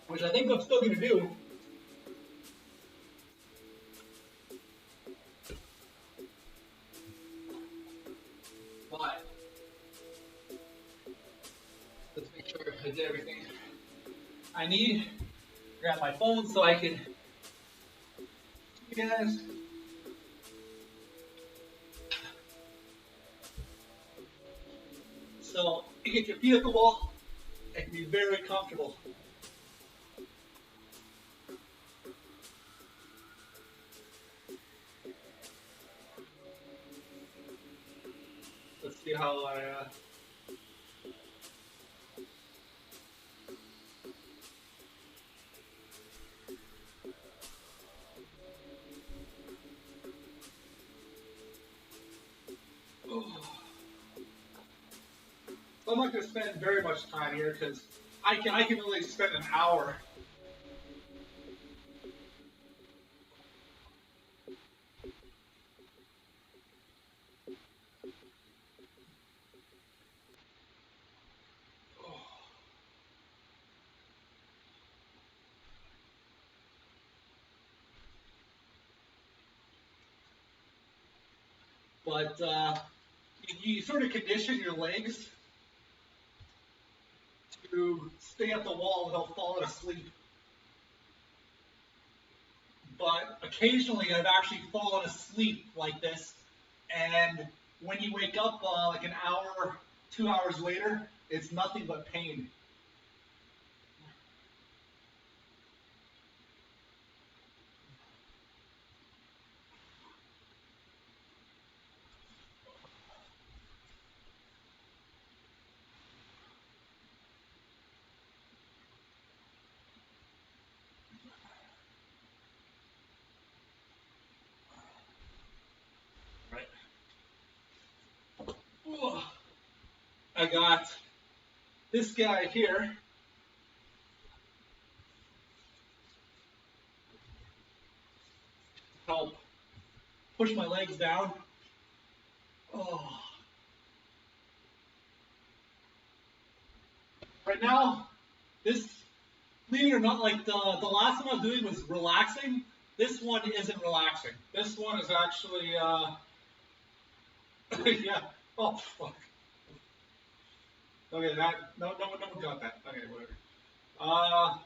Speaker 1: Which I think I'm still going to do. But let's make sure I did everything I need. Grab my phone so I can see you guys. So you get your feet up the wall, it can be very comfortable. Let's see how I I'm not going to spend very much time here because I can only spend an hour. But you sort of condition your legs to stay at the wall without falling asleep. But occasionally I've actually fallen asleep like this, and when you wake up like an hour, 2 hours later, it's nothing but pain. I got this guy here. Help push my legs down. Oh. Right now, this, believe it or not, like the last one I was doing was relaxing. This one isn't relaxing. This one is actually, yeah. Oh, fuck. Okay, that, no one got that. Okay, whatever.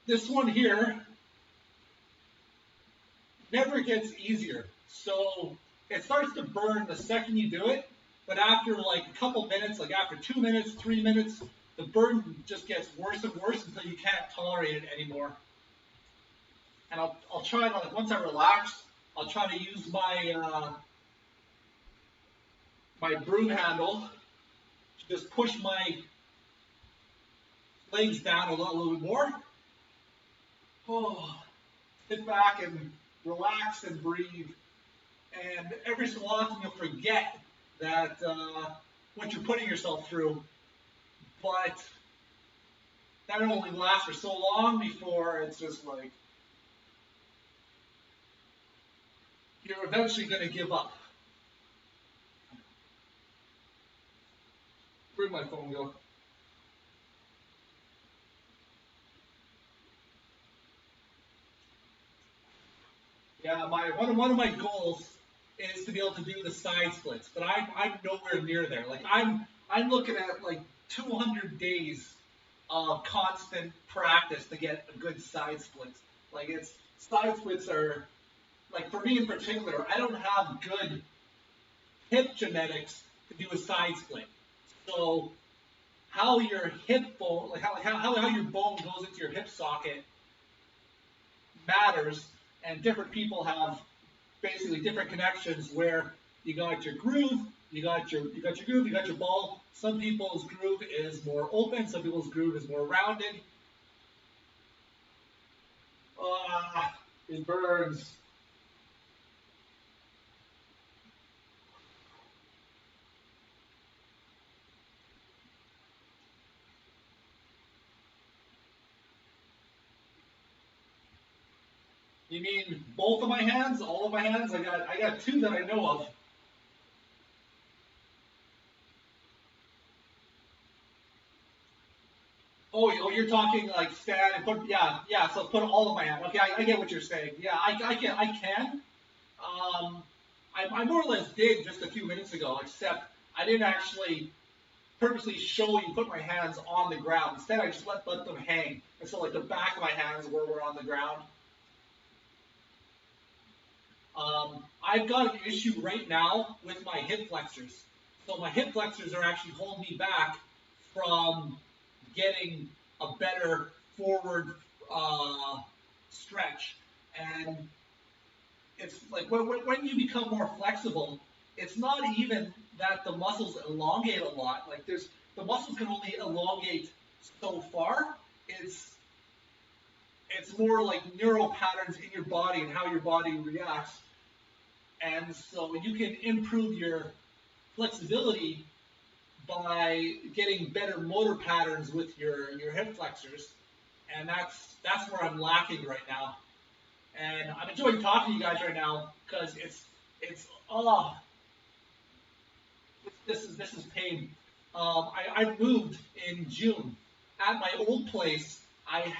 Speaker 1: This one here never gets easier. So it starts to burn the second you do it, but after like a couple minutes, like after 2 minutes, 3 minutes, the burn just gets worse and worse until you can't tolerate it anymore. and I'll try to, like, once I relax, I'll try to use my broom handle to just push my legs down a little bit more. Oh, sit back and relax and breathe. And every so often you'll forget that what you're putting yourself through, but that only lasts for so long before it's just like you're eventually going to give up. Where'd my phone go? Yeah, one of my goals is to be able to do the side splits, but I'm nowhere near there. Like I'm looking at like 200 days of constant practice to get a good side splits. Like it's side splits are like for me in particular, I don't have good hip genetics to do a side split. So how your hip bone, like how your bone goes into your hip socket matters, and different people have basically different connections where you got your groove, you got your groove, you got your ball. Some people's groove is more open, some people's groove is more rounded. It burns. You mean both of my hands? All of my hands? I got two that I know of. Oh, you're talking like stand and put, yeah. So put all of my hands. Okay, I get what you're saying. Yeah, I can. Um, I more or less did just a few minutes ago, except I didn't actually purposely show you put my hands on the ground. Instead, I just let them hang, and so like the back of my hands were on the ground. I've got an issue right now with my hip flexors. So my hip flexors are actually holding me back from getting a better forward stretch. And it's like when you become more flexible, it's not even that the muscles elongate a lot. Like the muscles can only elongate so far. It's more like neural patterns in your body and how your body reacts. And so you can improve your flexibility by getting better motor patterns with your hip flexors. And that's where I'm lacking right now. And I'm enjoying talking to you guys right now because it's this is pain. I moved in June. At my old place, I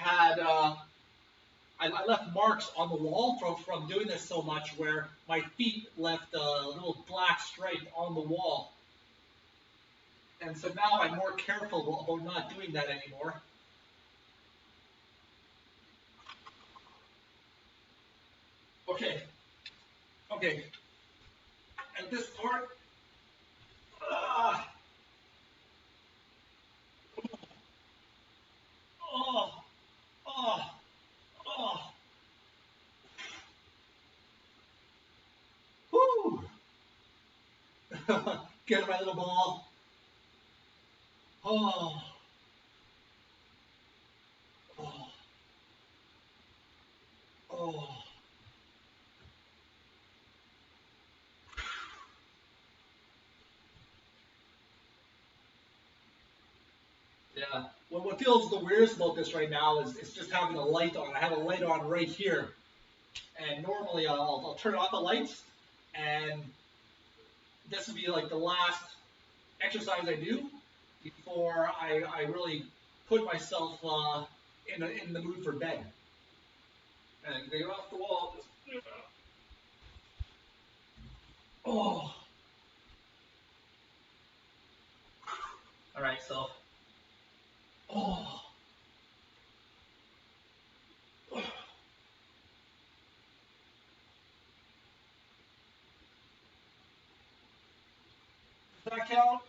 Speaker 1: left marks on the wall from doing this so much where my feet left a little black stripe on the wall. And so now I'm more careful about not doing that anymore. Okay, okay. And this part, uh, oh, oh, oh, whoo. Get my little ball. Oh, oh, oh. Yeah. Well, what feels the weirdest about this right now is it's just having a light on. I have a light on right here, and normally I'll turn off the lights, and this would be like the last exercise I do before I really put myself in the mood for bed. And get off the wall. Just, oh. All right. So. Oh. Does that count?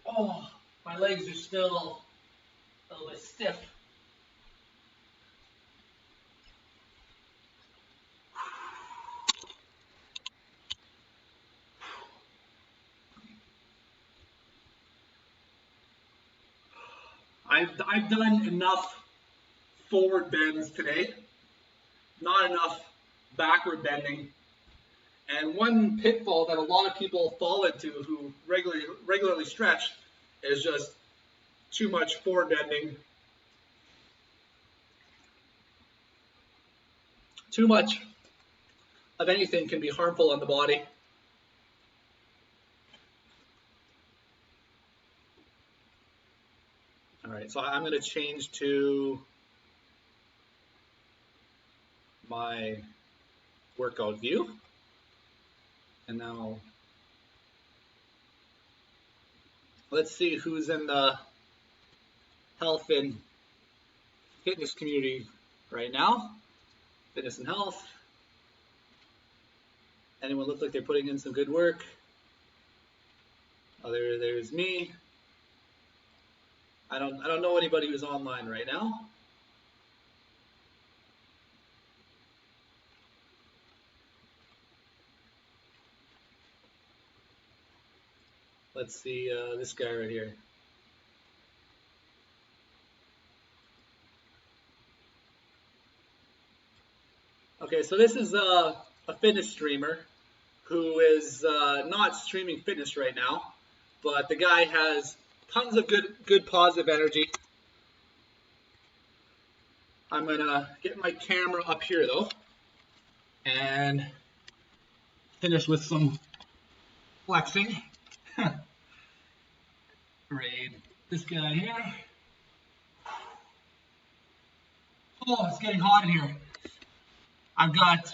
Speaker 1: Oh, my legs are still a little bit stiff. I've done enough forward bends today, not enough backward bending. And one pitfall that a lot of people fall into who regularly stretch is just too much forward bending. Too much of anything can be harmful on the body. All right, so I'm going to change to my workout view. And now let's see who's in the health and fitness community right now. Fitness and health. Anyone look like they're putting in some good work? Oh, there's me. I don't know anybody who's online right now. Let's see this guy right here. Okay, so this is a fitness streamer who is not streaming fitness right now, but the guy has tons of good positive energy. I'm gonna get my camera up here though and finish with some flexing. Great. This guy here. Oh, it's getting hot in here. I've got,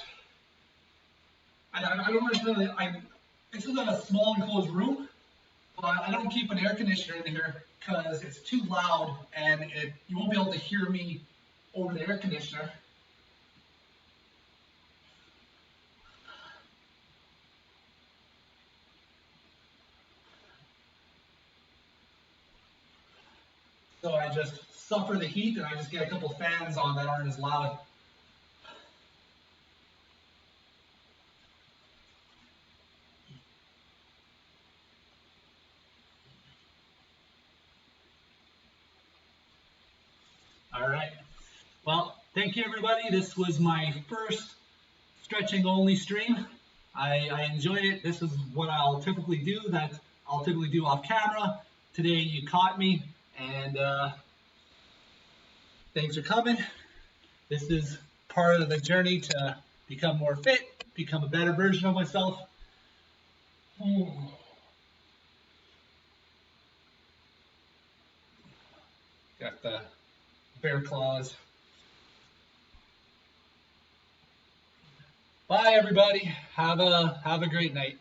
Speaker 1: I don't understand, this is a small enclosed room, but I don't keep an air conditioner in here because it's too loud and you won't be able to hear me over the air conditioner. So I just suffer the heat and I just get a couple fans on that aren't as loud. All right. Well, thank you everybody. This was my first stretching only stream. I enjoyed it. This is what I'll typically do. That I'll typically do off camera. Today you caught me, and thanks for coming. This is part of the journey to become more fit, become a better version of myself. Got the bear claws. Bye everybody. Have a great night.